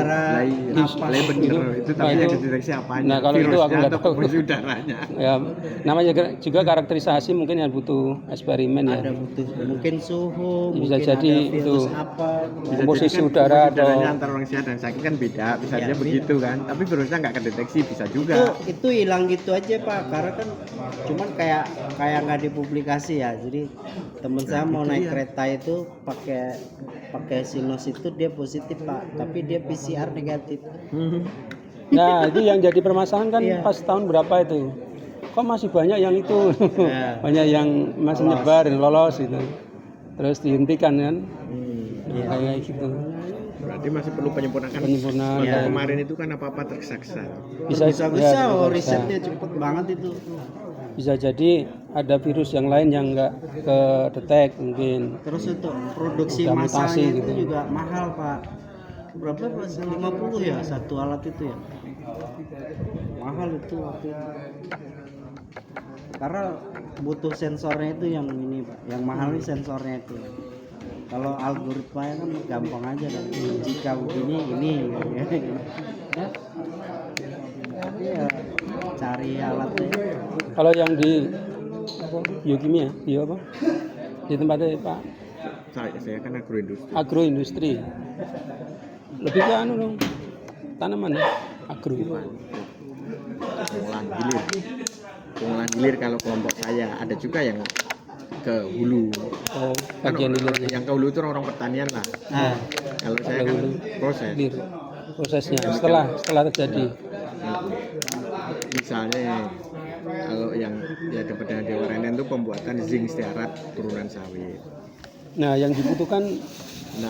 Itu tapi yang deteksi apanya? Nah, kalau itu aku nggak tahu. Komposisi udaranya. Ya, namanya juga karakterisasi mungkin yang butuh eksperimen ya. Ada butuh mungkin suhu, Bisa mungkin jadi ada virus itu apa. komposisi Kan udara atau udaranya antara orang sehat dan sakit kan beda, bisa aja begitu kan. Tapi virusnya nggak kedeteksi bisa juga. Itu hilang gitu aja Pak, karena kan cuman kayak nggak dipublikasi ya. Jadi teman saya mau naik kereta itu pakai sinus itu dia positif Pak, tapi dia PCR negatif. Nah, itu yang jadi permasalahan kan pas tahun berapa itu? Kok masih banyak yang itu? Banyak yang masih nyebar dan lolos gitu. Terus dihentikan kan? Kayak gitu. Berarti masih perlu penyempurnaan. Ya. Kemarin itu kan apa-apa terseksa. Bisa risetnya cepet banget itu. Bisa jadi ada virus yang lain yang nggak kedetek mungkin. Terus untuk produksi Udah masalnya mutasi itu gitu. juga mahal Pak. Berapa Pak? 50 ya satu alat itu ya. Mahal itu waktu itu. Karena butuh sensornya itu yang ini Pak. Yang mahal ini sensornya itu. Kalau algoritmanya kan gampang aja kan. Jika begini ini ya. Tapi ya cari alatnya. Kalau yang di biokimia, di tempatnya Pak Saya kan agroindustri. Lebih ke dong, tanaman ya, agro. Pengolahan hilir kalau kelompok saya ada juga yang ke hulu. Oh, bagian hilirnya. Yang ke hulu itu orang pertanian lah. Kalau saya kan proses. Prosesnya setelah terjadi. Misalnya kalau yang daripada Dewa Renen itu pembuatan zinc stearat turunan sawit. Nah, yang dibutuhkan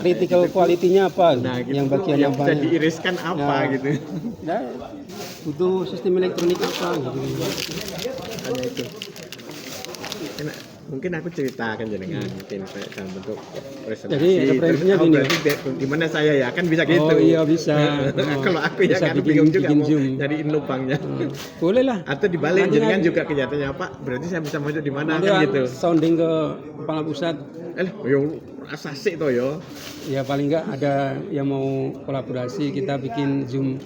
critical quality-nya apa? Yang bagian yang apa? bisa diiriskan apa gitu. Nah, butuh sistem elektronik apa gitu. Hanya itu. Mungkin aku ceritakan jenengan mungkin dalam bentuk presentasi. Jadi referensinya gini. Di mana saya ya kan bisa gitu. Oh iya bisa. Kalau aku ya kan bingung juga mau nyariin lubangnya. Boleh lah. Atau dibalik jenengan juga kenyataannya Pak. Berarti saya bisa masuk di mana kan gitu. Sounding ke kepala pusat. Yo asik toh yo. Ya paling enggak ada yang mau kolaborasi kita bikin Zoom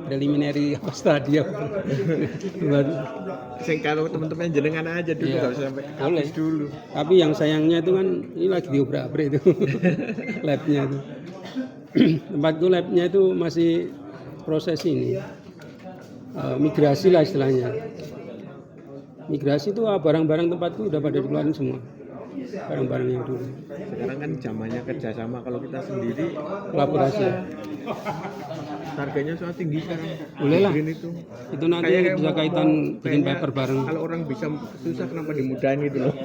preliminary apa stadium. Kalau teman-teman jenengan aja dulu enggak usah sampai habis dulu. Tapi yang sayangnya itu kan ini lagi diobrak-abrik itu labnya itu. Tempatku labnya itu masih proses ini migrasi lah istilahnya. migrasi itu barang-barang tempatku udah pada dikeluarin semua, barang-barang yang dulu. Sekarang kan zamannya kerjasama, kalau kita sendiri Kolaborasi. harganya soal tinggi sekarang. Boleh lah. Green itu. Itu nanti Kayak bisa kaitan bikin kayaknya paper bareng. Kalau orang bisa susah kenapa dimudahin gitu loh.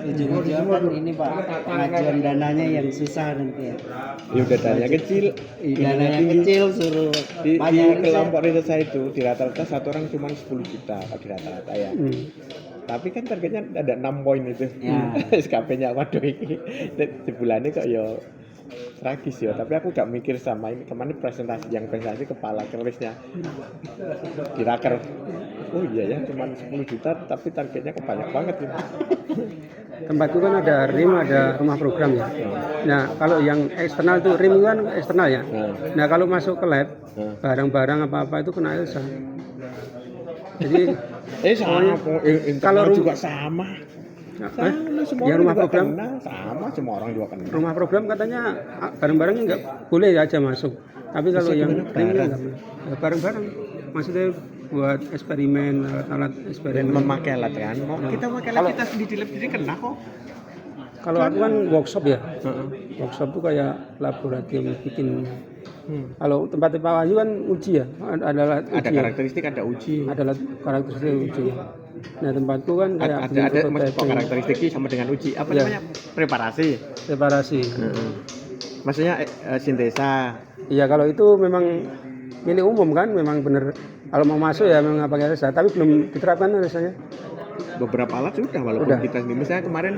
Ujung-ujungnya kan ini Pak, pengajuan dananya yang susah nanti ya. Ya udah dananya kecil, Dananya kecil suruh di banyak kelompok riset saya itu di rata-rata satu orang cuma 10 juta di rata-rata ya. Tapi kan targetnya ada 6 poin itu. Ya. SKP-nya waduh ini sebulannya kok ya tragis ya. Tapi aku gak mikir sama ini kemarin presentasi kepala kerisnya di raker. Oh iya ya cuma 10 juta tapi targetnya kok banyak banget ini. Tempatku kan ada RIM, ada rumah program ya. Nah kalau yang eksternal itu RIM itu kan eksternal ya. Nah kalau masuk ke lab, barang-barang apa-apa itu kena ELSA. Jadi sama kalau juga sama. Semua ya rumah juga program kena, sama semua orang juga kena. rumah program katanya barang-barangnya nggak boleh aja masuk. Tapi kalau yang RIM ya barang-barang, maksudnya buat eksperimen, alat eksperimen. Memakai alat kan, kita pakai alat kita sendiri lab sendiri kena kok. Kalau aku kan workshop ya, workshop tuh kayak laboratorium bikin. Kalau tempat Pak Wahyu kan uji ya, ada karakteristik, ada uji. Ada karakteristik uji. Nah tempatku kan kayak ada karakteristiknya sama dengan uji. Apa namanya? Preparasi. Maksudnya sintesa. Iya kalau itu memang milik umum kan, memang bener. Kalau mau masuk ya memang pakai ELSA, tapi belum diterapkan ELSA-nya. Beberapa alat sudah, walaupun kita sendiri. Misalnya kemarin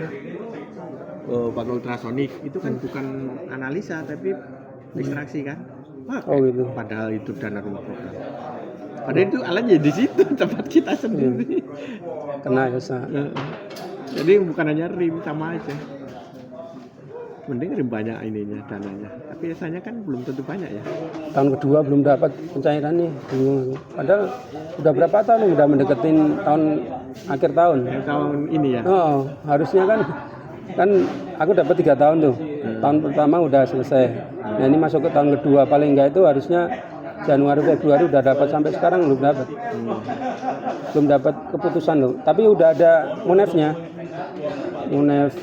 pakai ultrasonik itu kan bukan analisa tapi ekstraksi kan. Gitu. Padahal itu dana rumah program. Padahal itu alatnya di situ tempat kita sendiri. Kena ELSA. Jadi bukan hanya RIM, sama aja. Mending RIM banyak ininya dananya. Tapi biasanya kan belum tentu banyak ya. Tahun kedua belum dapat pencairan nih, bingung. Padahal udah berapa tahun udah mendeketin akhir tahun. Tahun ini ya. Oh, harusnya kan aku dapat 3 tahun tuh. Tahun pertama udah selesai. Nah ini masuk ke tahun kedua, paling enggak itu harusnya Januari Februari udah dapat, sampai sekarang belum dapat. Belum dapat keputusan loh. Tapi udah ada munefnya. Munef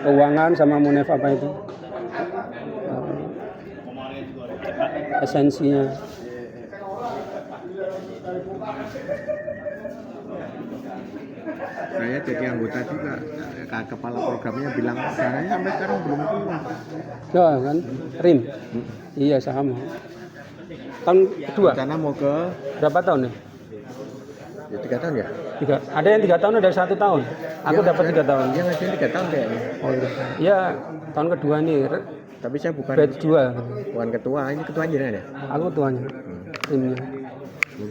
keuangan sama munef apa itu? Esensinya. Saya jadi anggota juga, kepala programnya bilang dananya sampai sekarang belum keluar. Ya kan, RIM. Iya sama. Tahun kedua. Karena mau ke Berapa tahun nih? ya 3 tahun ya? Ada yang 3 tahun, ada 1 tahun. Aku dapat 3 tahun. Dia ngasih 3 tahun kayaknya. Oh iya. Ya tahun kedua nih. Tapi saya bukan Batch 2. bukan ketua, ini ketuanya ya? Aku ketuanya. Timnya.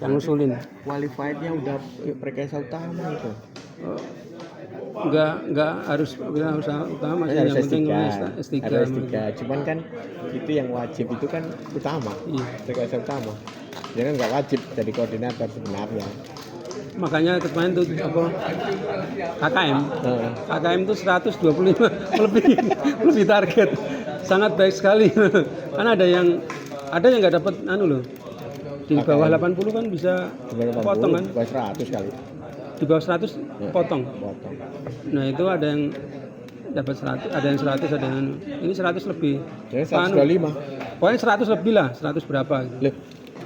Yang ngusulin. Qualified-nya udah rekayasa utama itu. Enggak harus utama sih, yang penting S3. Ada S3. Cuman kan itu yang wajib itu kan utama. Iya. Rekayasa utama. Jangan nggak wajib jadi koordinator sebenarnya. Makanya kemarin tuh apa KKM. KKM itu 125 lebih target. Sangat baik sekali. Karena ada yang nggak dapat loh. Di bawah 80 kan bisa potong kan? Di bawah 100 kali. Di bawah 100 potong. Nah itu ada yang dapat 100, ada yang 100, ada yang ini 100 lebih. Jadi 125. Pokoknya 100 lebih lah, 100 berapa gitu. Loh,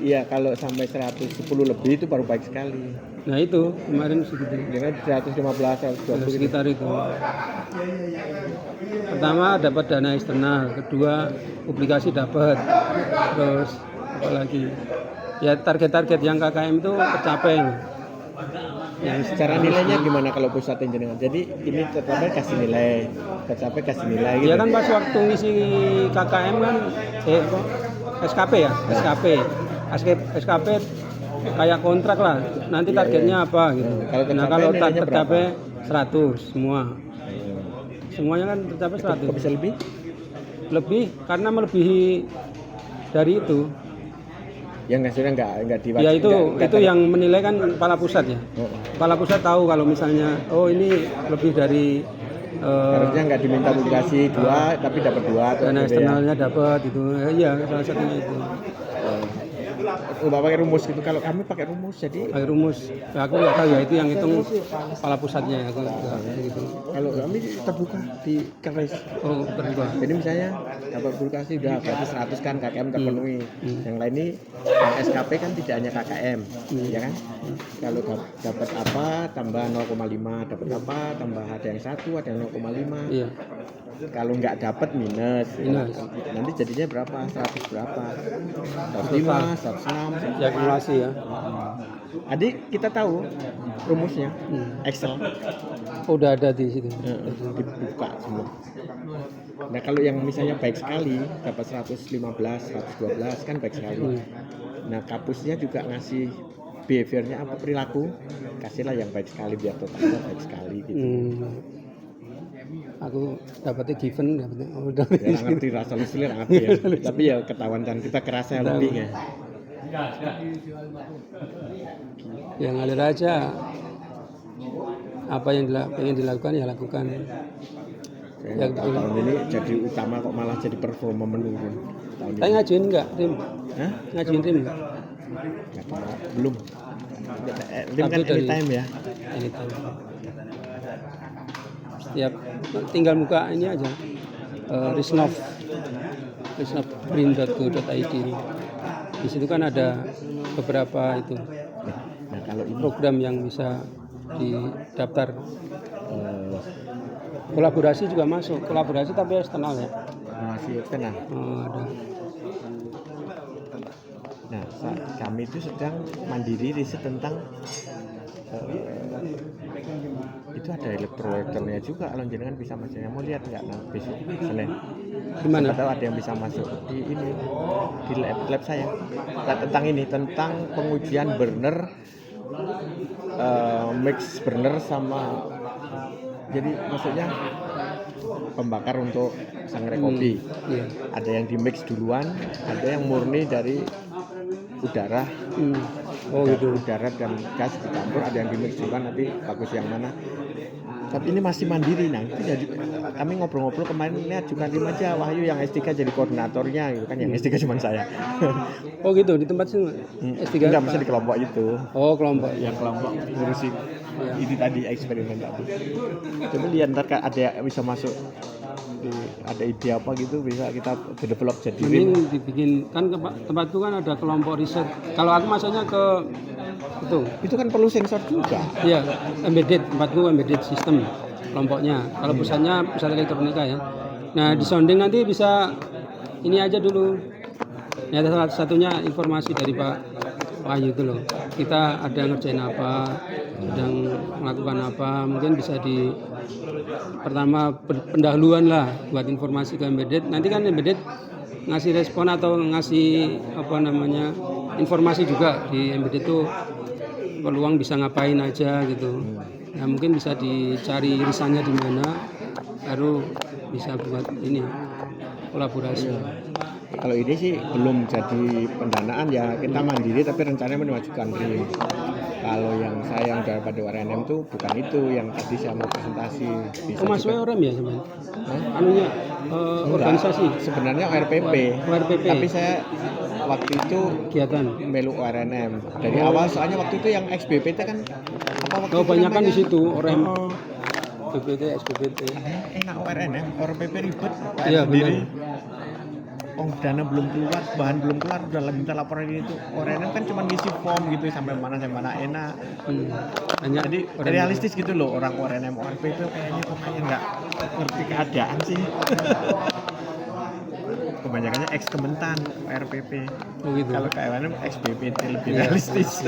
iya kalau sampai 110 lebih itu baru baik sekali. Nah itu kemarin segitu. Dengan 115, 120 sekitar itu. Pertama dapat dana eksternal, kedua publikasi dapat, terus apa lagi? Ya target-target yang KKM itu tercapai. Yang secara nilainya gimana kalau pusat jenengan? Jadi ini tercapai kasih nilai, tercapai kasih nilai gitu. Ya kan pas waktu ngisi KKM kan SKP ya, SKP kayak kontrak lah. Nanti targetnya apa gitu. Nah kalau tercapai 100 semua. Semuanya kan tercapai 100. Kok bisa lebih? Lebih karena melebihi dari itu. Yang hasilnya nggak diwajib. Ya itu yang menilai kan kepala pusat ya. Kepala pusat tahu kalau misalnya ini lebih dari harusnya nggak diminta publikasi 2 tapi dapat 2 dana eksternalnya dapat itu. Iya salah satunya itu. pakai rumus gitu. Kalau kami pakai rumus, jadi Pakai rumus. Ya, aku nggak tahu ya itu yang hitung kepala pusatnya ya. Aku nggak gitu. kalau kami terbuka di keris. Oh, terbuka. Jadi misalnya dapat publikasi udah berarti 100 kan KKM terpenuhi. Yang lain ini yang SKP kan tidak hanya KKM, ya kan? Kalau dapat apa tambah 0,5, dapat apa tambah ada yang 1, ada yang 0,5. Iya. Kalau nggak dapat minus. Minus. Nanti jadinya berapa? 100 berapa? 105, 106. Ya akumulasi ya. Adik kita tahu rumusnya Excel. Oh, udah ada di situ. Dibuka semua. Nah kalau yang misalnya baik sekali dapat 115, 112 kan baik sekali. Nah kapusnya juga ngasih behaviornya apa perilaku, kasihlah yang baik sekali biar totalnya baik sekali gitu. Aku dapatnya given, dapatnya udah. Ya nggak ngerti rasa lusulir ngerti ya. Tapi ya ketahuan kan kita kerasa lebih ya. Ya ngalir aja. Apa yang pengen dilakukan ya lakukan. Ya, tahun ini jadi utama kok malah jadi performa menurun. Tahun Tapi ini. ngajuin enggak, Rim? Hah? Ngajuin Rim enggak? Nggak tahu. Belum. Rim kan Tapi dari- anytime ya. Anytime. Setiap tinggal buka ini aja. risnov.brin.go.id. Di situ kan ada beberapa itu Nah kalau ini program yang bisa didaftar. Kolaborasi juga masuk, kolaborasi tapi eksternal ya. masih eksternal. Ada. Nah, kami itu sedang mandiri riset tentang itu ada elektroniknya juga. Kalau jenengan bisa masuknya, mau lihat nggak nanti besok Senin? Gimana? Siapa tahu ada yang bisa masuk di ini di lab saya. Tentang ini, tentang pengujian burner, mix burner sama, jadi maksudnya pembakar untuk sangrai kopi. Iya. Ada yang di mix duluan, ada yang murni dari udara. Oh gitu. Udara dan gas dicampur, ada yang di mix duluan, nanti bagus yang mana. Tapi ini masih mandiri. Nah itu jadi kami ngobrol-ngobrol kemarin, ini ajukan Rim aja, Wahyu yang S3 jadi koordinatornya gitu kan, yang S3 cuma saya. Oh gitu, di tempat sini S3? Enggak, bisa di kelompok itu. Oh kelompok. Yang kelompok ngurusi ini tadi, eksperimen tadi. Coba lihat ntar ada yang bisa masuk, ada ide apa gitu bisa kita develop jadi Rim. Ini dibikin kan tempatku kan ada kelompok riset. Kalau aku masuknya ke Itu kan perlu sensor juga. Iya, embedded, tempatku embedded system kelompoknya. Kalau pusatnya pusat elektronika ya. Nah di sounding nanti bisa ini aja dulu. Ya salah satunya informasi dari Pak Wahyu itu loh. Kita ada ngerjain apa, sedang melakukan apa, mungkin bisa di pertama pendahuluan lah buat informasi ke embedded. Nanti kan embedded ngasih respon atau ngasih apa namanya informasi juga di embedded itu peluang bisa ngapain aja gitu. Nah mungkin bisa dicari irisannya di mana, baru bisa buat ini kolaborasi. Kalau ini sih belum jadi pendanaan ya, kita mandiri tapi rencananya memajukan Rim. Kalau yang saya yang daripada RNM tuh bukan itu yang tadi saya mau presentasi. Bisa Masuknya ORM ya sebenarnya? Anunya organisasi? Sebenarnya ORPP. ORPP. Tapi saya waktu itu Kegiatan. melu RNM. Dari awal soalnya waktu itu yang XBPT kan apa waktu itu Banyak kan namanya? di situ ORM. Oh, BPT, SBPT. enak ORNM, ORPP ribet. Iya Sendiri. benar. Oh dana belum keluar, bahan belum keluar, udah minta laporan itu. ORNM kan cuma ngisi form gitu sampai mana enak. Banyak. Jadi ORM. realistis gitu loh orang ORNM, ORPP kayaknya nggak ngerti keadaan sih. Kebanyakannya ex Kementan, ORPP. Oh gitu. Kalau KWNM XBPT lebih realistis.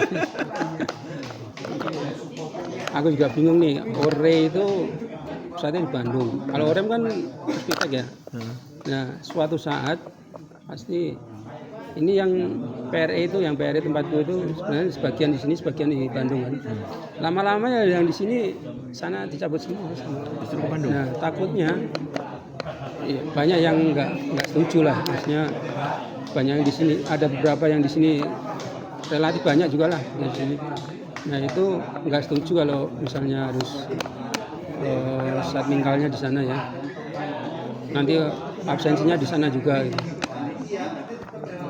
Aku juga bingung nih, ORE itu pusatnya di Bandung. Kalau ORM kan Puspitek ya. Nah, suatu saat pasti ini yang PRE itu, yang PRE tempatku itu sebenarnya sebagian di sini, sebagian di Bandung kan. Lama-lama ya yang di sini sana dicabut semua. Justru ke Bandung. Nah, takutnya banyak yang nggak setuju lah, maksudnya banyak yang di sini, ada beberapa yang di sini relatif banyak juga lah di sini. Nah itu nggak setuju kalau misalnya harus saat minggalnya di sana ya. Nanti absensinya di sana juga. Gitu.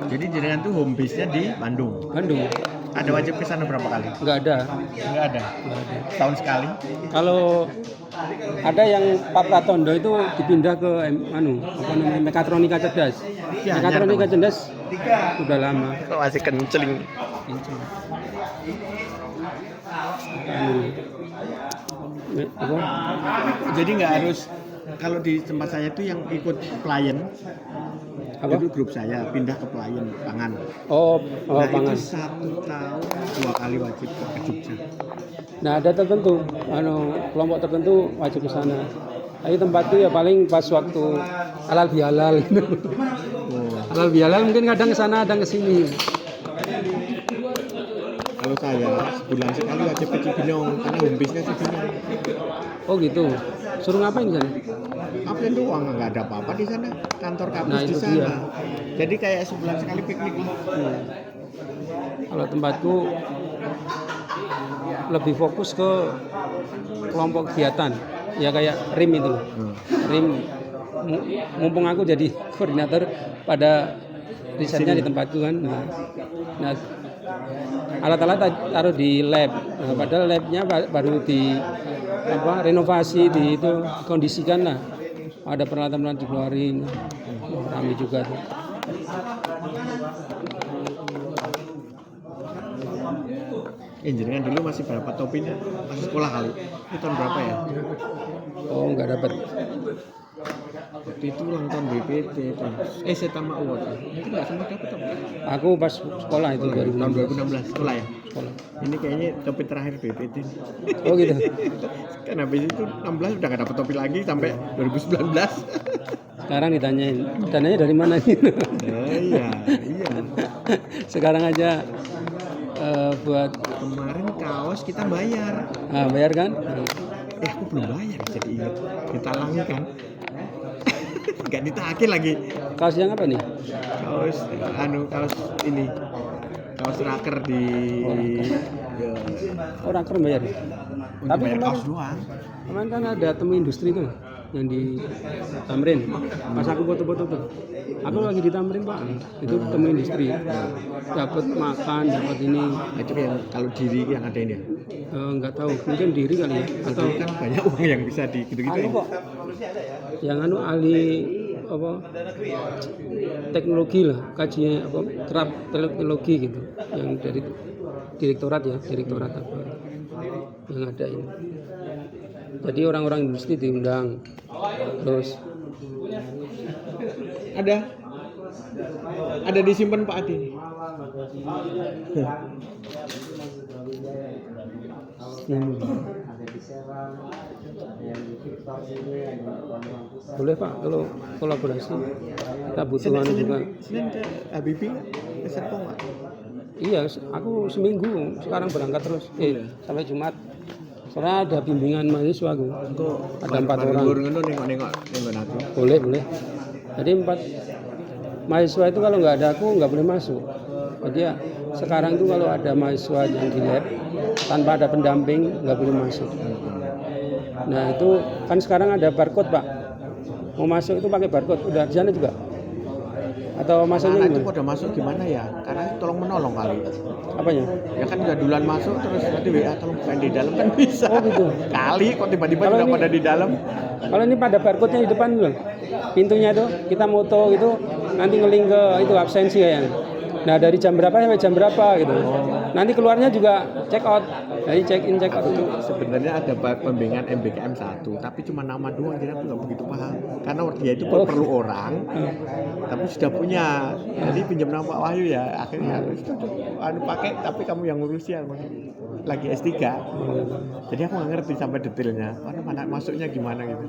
Jadi jenengan tuh home base-nya di Bandung. Bandung. Ada wajib ke sana berapa kali? Nggak ada. Enggak ada. Setahun sekali. Kalau ada yang Pak Pratondo itu dipindah ke Mekatronika Cerdas. Ya, Mekatronika Cerdas udah lama. Kok masih kenceling. Apa? Jadi nggak harus, kalau di tempat saya tuh yang ikut pelayan itu grup saya pindah ke pelayan pangan. Nah Pangan. itu 1 tahun 2 kali wajib ke Jogja. Nah ada tertentu, kelompok tertentu wajib ke sana. Tapi tempatku ya paling pas waktu halal bihalal. Halal bihalal mungkin kadang ke sana, kadang ke sini. Kalau saya sebulan sekali wajib ke Cibinong karena home base-nya Cibinong. Oh gitu. Suruh ngapain di sana? Absen doang, nggak ada apa-apa di sana. Kantor kampus Nah, di itu sana. dia. Jadi kayak sebulan sekali piknik lah. Kalau tempatku lebih fokus ke kelompok kegiatan. Ya kayak RIM itu. RIM mumpung aku jadi koordinator pada risetnya di tempatku kan. Nah alat-alat taruh di lab. Nah, padahal labnya baru di renovasi, di itu kondisikan lah. Ada peralatan-peralatan dikeluarin. Rame juga tuh. Jenengan dulu masih berapa topinya? Masih sekolah kali. Itu tahun berapa ya? Oh nggak dapat. Waktu itu ulang tahun BPT itu. Setama award. Itu nggak sempat dapat topi. Aku pas sekolah itu Tahun 2016. 2016 sekolah ya. Sekolah. Ini kayaknya topi terakhir BPT. Oh gitu. Kan habis itu 16 udah nggak dapat topi lagi sampai 2019. Sekarang dananya dari mana nih? Iya. Sekarang aja buat Kemarin kaos kita bayar. bayar kan? Aku belum bayar jadi ingat. Kita langi kan. Nggak ditagih lagi. Kaos yang apa nih? Kaos ini. Kaos raker di Orang keren bayar. Tapi bayar kemarin, kaos doang. kemarin kan ada temu industri tuh yang di Tamrin. Pas aku foto-foto tuh. Aku lagi di Tamrin Pak. Itu temu industri. Dapat makan, dapat ini. Itu yang kalau diri yang ada ini. Nggak tahu, mungkin diri kali ya. Atau Kan banyak uang yang bisa di gitu-gitu. anu kok. Yang ahli teknologi lah, kajian kerap teknologi gitu. Yang dari direktorat apa yang ada ini. Jadi orang-orang industri diundang. Terus ada disimpan Pak Adi. Boleh Pak kalau kolaborasi. Kita butuh anu juga. Senin ke Habibie ke Serpong Pak. Iya, aku seminggu sekarang berangkat terus. Sampai Jumat. Soalnya ada bimbingan mahasiswa aku. Ada 4 orang. Nengok aku. Boleh. Jadi 4 mahasiswa itu kalau nggak ada aku nggak boleh masuk. Jadi ya sekarang tuh kalau ada mahasiswa yang di lab tanpa ada pendamping nggak boleh masuk. Nah itu kan sekarang ada barcode Pak. Mau masuk itu pakai barcode. Udah di sana juga? Atau masuknya itu gimana? pada masuk gimana ya? Karena tolong menolong kali. Apanya? Ya kan udah duluan masuk terus nanti WA tolong bukain di dalam kan bisa. Oh gitu. Kali kok tiba-tiba Kalau juga ini- pada di dalam. Kalau ini pada barcode-nya di depan dulu. Pintunya itu kita moto gitu nanti ngeling ke itu absensi kayaknya. Nah dari jam berapa sampai jam berapa gitu. Nanti keluarnya juga check out. Jadi check in check out itu. Sebenarnya ada pembimbingan MBKM 1 tapi cuma nama doang jadi aku nggak begitu paham karena dia itu Oh. perlu orang tapi sudah punya jadi pinjam nama Pak Wahyu ya akhirnya pakai tapi kamu yang ngurus ya lagi S3 jadi aku nggak ngerti sampai detailnya mana masuknya gimana gitu.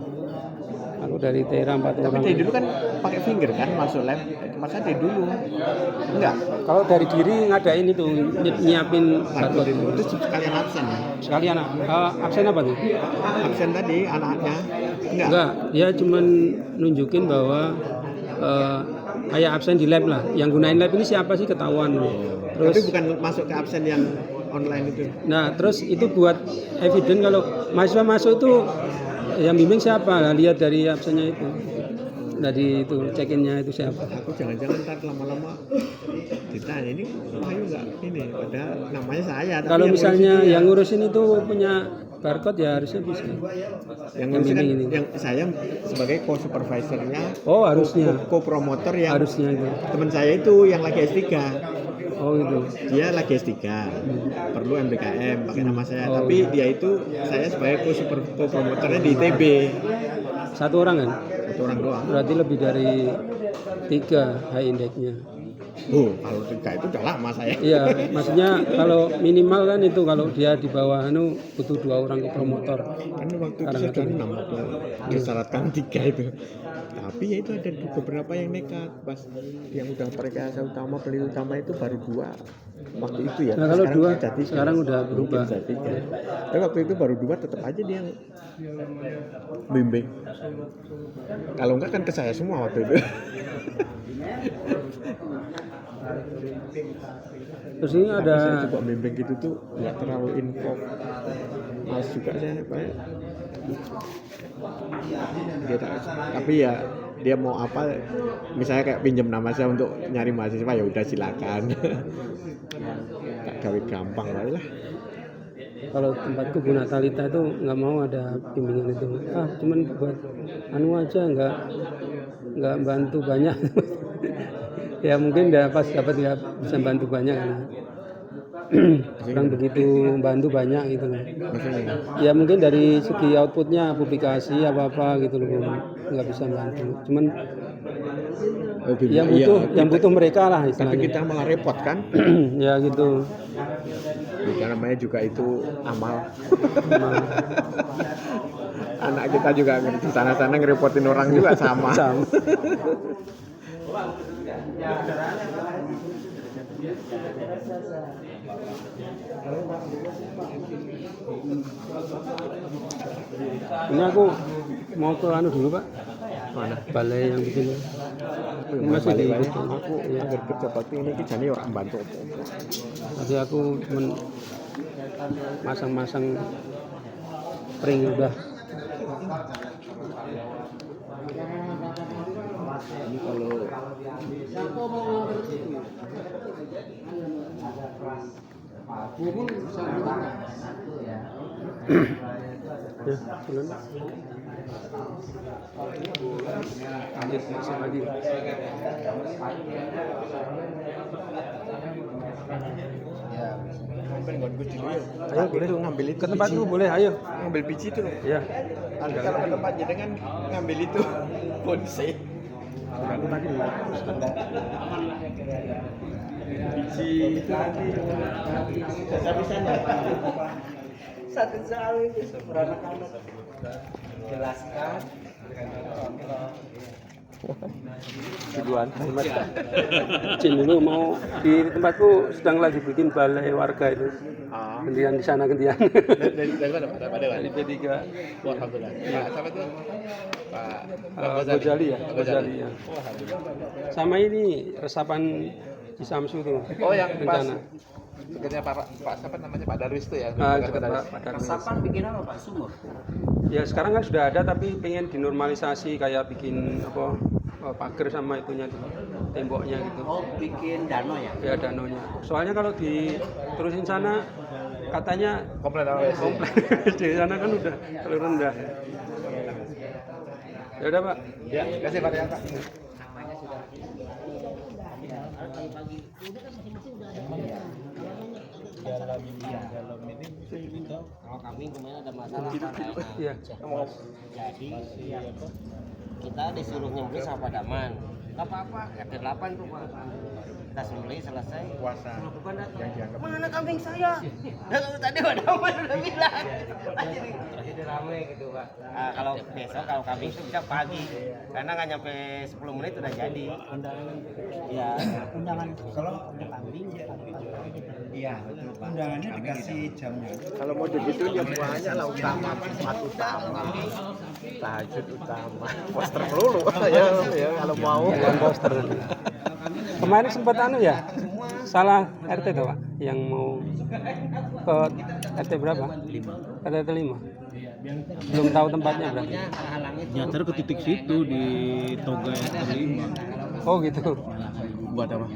Aku dari Tera 4 Tapi orang. dari dulu kan pakai finger kan masuk lab masa dari dulu enggak Kalau dari diri ngadain itu nyiapin barcode. itu sekalian absen ya Sekalian absen apa tuh? absen tadi anak-anaknya Enggak, dia cuman nunjukin bahwa kayak absen di lab lah. Yang gunain lab ini siapa sih ketahuan. tapi Terus bukan masuk ke absen yang online itu. nah, terus itu buat evidence kalau mahasiswa masuk itu yang bimbing siapa? Lah lihat dari absennya itu. dari itu check-innya itu siapa? Aku jangan-jangan ntar lama-lama ditanya ini ayo nggak ini, padahal namanya saya. Tapi Kalau yang misalnya ngurus itu yang ngurusin itu punya barcode ya harusnya bisa. yang ngurusin kan, ini. yang saya sebagai co-supervisornya, Oh harusnya. co-promotor yang Harusnya itu. teman saya itu yang lagi S3. Oh itu. Dia lagi S3, perlu MBKM pakai nama saya, Oh. tapi dia itu saya sebagai co-promotornya di ITB. Satu orang kan? Satu orang doang. Berarti lebih dari 3 high index-nya. Oh, kalau 3 itu udah lama saya. Iya, maksudnya kalau minimal kan itu kalau dia di bawah butuh 2 orang ke promotor. Kan waktu itu saya udah 6 waktu disyaratkan 3 itu. Tapi ya itu ada beberapa yang nekat pas yang udah perkasa utama, pelita utama itu baru 2 waktu itu ya. Nah kalau 2 jadi sekarang udah berubah. bisa 3. Tapi waktu itu baru 2 tetap aja dia yang bimbing. Kalau enggak kan ke saya semua waktu itu. Terus ini Tapi ada saya coba bimbing gitu tuh nggak terlalu info. Mas juga saya Pak. Dia tapi ya dia mau apa, misalnya kayak pinjam nama saya untuk nyari mahasiswa ya udah silakan. Tak gawe gampang lah. kalau tempatku Bu Natalita itu nggak mau ada bimbingan itu. Cuman buat aja nggak bantu banyak. Ya mungkin pas dapat nggak bisa bantu banyak karena kurang begitu bantu banyak gitu loh. Ya mungkin dari segi outputnya publikasi apa gitu loh nggak bisa bantu. Cuman yang butuh mereka lah istilahnya. Tapi kita malah repot kan? Ya gitu. Ya, namanya juga itu amal. Anak kita juga di sana-sana ngerepotin orang juga sama. Ini aku mau ke dulu Pak. Mana? Balai yang bikin. Ini masih di aku agar kerja bakti ini jane orang bantu. Tadi aku cuman masang-masang spring udah. Ini kalau Ya, bulan. Lanjut masuk lagi. ayo boleh tuh ngambil itu. Ke tempatku boleh, ayo. Ngambil biji tuh. Ya. Nanti kalau ke tempat jenengan ngambil itu bonsai. Biji itu nanti bisa satu soal ini beranak-anak jelaskan tujuan Cin dulu mau di tempatku sedang lagi bikin balai warga itu. Gantian di sana gantian. dari mana Dari P3. alhamdulillah. Pak siapa tuh? Pak Gojali ya, Gojali ya. Sama ini resapan Cisamsu tuh. Oh yang pas rencana. dekatnya Pak siapa namanya Pak Darwis tuh ya. Dekat Pak Darwis. Resapan bikin apa Pak? Sumur? Ya sekarang kan sudah ada tapi pengen dinormalisasi kayak bikin pagar sama itunya tuh, temboknya gitu. Oh bikin danau ya? Ya danonya. Soalnya kalau diterusin sana katanya Komplain AWC. di sana kan udah terlalu rendah. Ya udah Pak. Ya, kasih Pak Rian Pak. Kalau kami kemarin ada masalah Iya. jadi kita disuruh nyembelih sama Padaman. Gak apa-apa, RT 8 tuh Pak. Kita sembelih selesai. puasa Bukan datang. yang dianggap Mana kambing saya? Tadi Padaman udah bilang. Jadi rame gitu Pak. Kalau besok kalau kambing itu bisa pagi karena nggak nyampe 10 menit udah jadi. Ya. Undangan kalau ada kambing Iya, undangannya dikasih jamnya. kalau mau begitu ya banyak lah utama, Jumat utama, tahajud utama, poster melulu ya kalau mau. Poster. Kemarin sempat ya, salah RT tuh Pak, yang mau ke RT berapa? RT 5. Belum tahu tempatnya berarti. Nyasar ke titik situ di Toga RT 5. Oh gitu. Buat apa?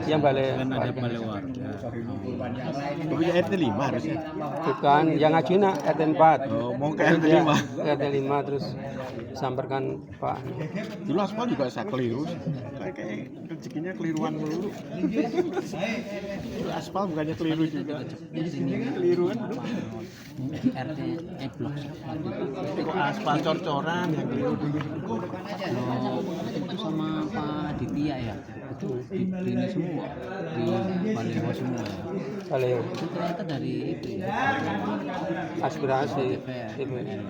Yang balai. Kan ada balai warga. Pokoknya RT 5 harusnya. Bukan, yang ngajuin RT 4. Oh, mau ke RT Iya, 5. ke RT 5 terus disamperkan Pak. Dulu aspal juga saya keliru. Kayak rezekinya keliruan melulu. Aspal bukannya keliru juga. Keliru kan? RT blok. Kok aspal cor-coran yang keliru dulu. Itu sama Pak Ditya ya. Itu di ini semua di Baleho semua ya. Balai. Itu ternyata dari itu ya. Aspirasi DPR. DPR.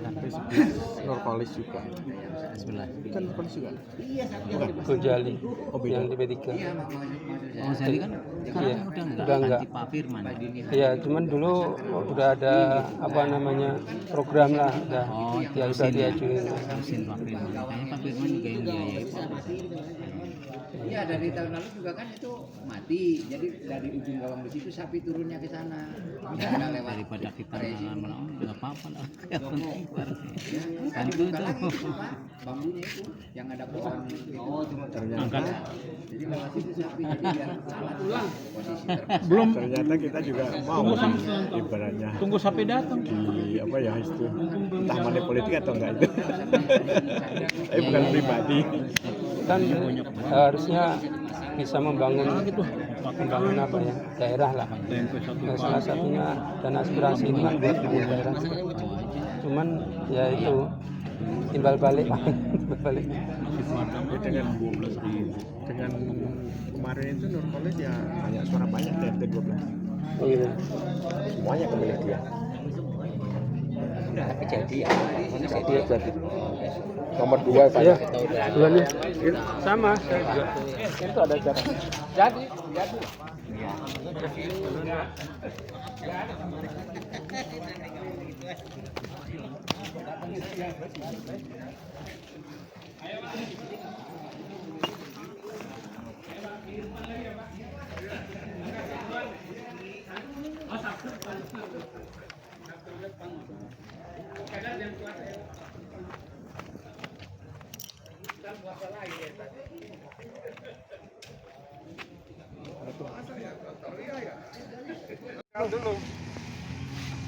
Sampai 11 Nurkolis juga. Sebelah. Kan Nurkolis juga. Gojali yang di P3. Oh, jadi kan sekarang Iya, udah udah enggak. ganti Pak Firman. Iya, cuman dulu udah ada apa namanya program lah, udah ya udah diajuin. Mesin Pak Firman. Kayaknya Pak Firman juga yang biayai Pak. Iya, dari tahun lalu juga kan itu mati. Jadi dari ujung gawang di situ sapi turunnya ke sana. Karena lewat Daripada kita malam nggak apa-apa lah. Yang penting kan itu lagi itu Pak, bambunya itu yang ada pohon. Oh, cuma Ternyata jadi lewat situ sapi jadi biar salah tulang posisi belum. Ternyata kita juga mau ibaratnya. Tunggu sampai datang. Di apa ya itu entah money politik atau enggak itu. Tapi bukan pribadi. Kan harusnya bisa membangun apa ya daerah lah. Nah, salah satunya dan aspirasi itu kan buat membangun daerah. Cuman ya itu timbal balik timbal balik. Dengan 12.000 dengan kemarin itu Nurkolis ya banyak suara banyak dari RT 12. Oh, gitu. Semuanya kemilik dia. Tapi jadi ya. Dia jadi nomor 2 Iya, saya. bulannya sama saya juga. Itu ada jarak. Jadi. Dulu.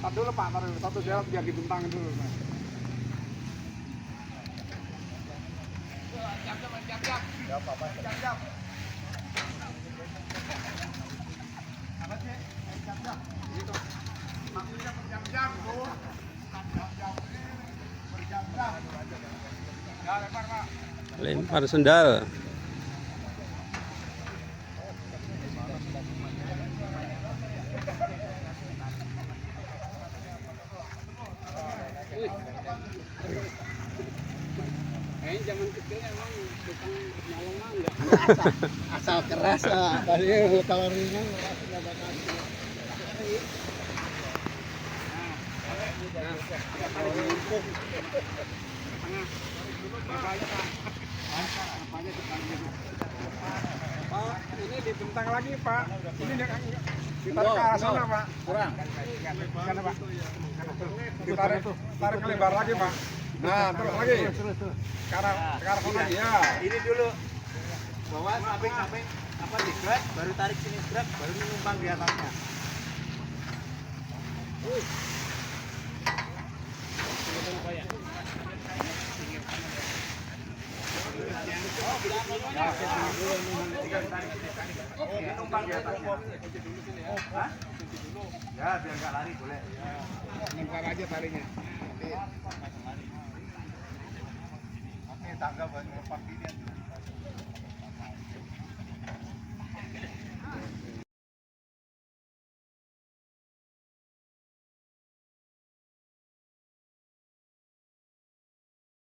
Tar dulu Pak, satu jalan biar dibentang dulu. Lempar sendal. Kayaknya zaman kecil emang tukang nyolong mah enggak. asal keras tadi kalau ringan Pak, ini dibentang lagi Pak. Ini ditarik ke arah sana Pak. Kurang. Sana Pak. Ditarik ke lebar lagi Pak. Nah, terus lagi. Ke arah sana lagi ya. Ini dulu. Bawa sampai apa di grab, baru tarik sini grab, baru numpang di atasnya. Numpang di atasnya. Ya, biar nggak lari boleh. Nempel aja talinya. Oke, tangga buat lepas ini.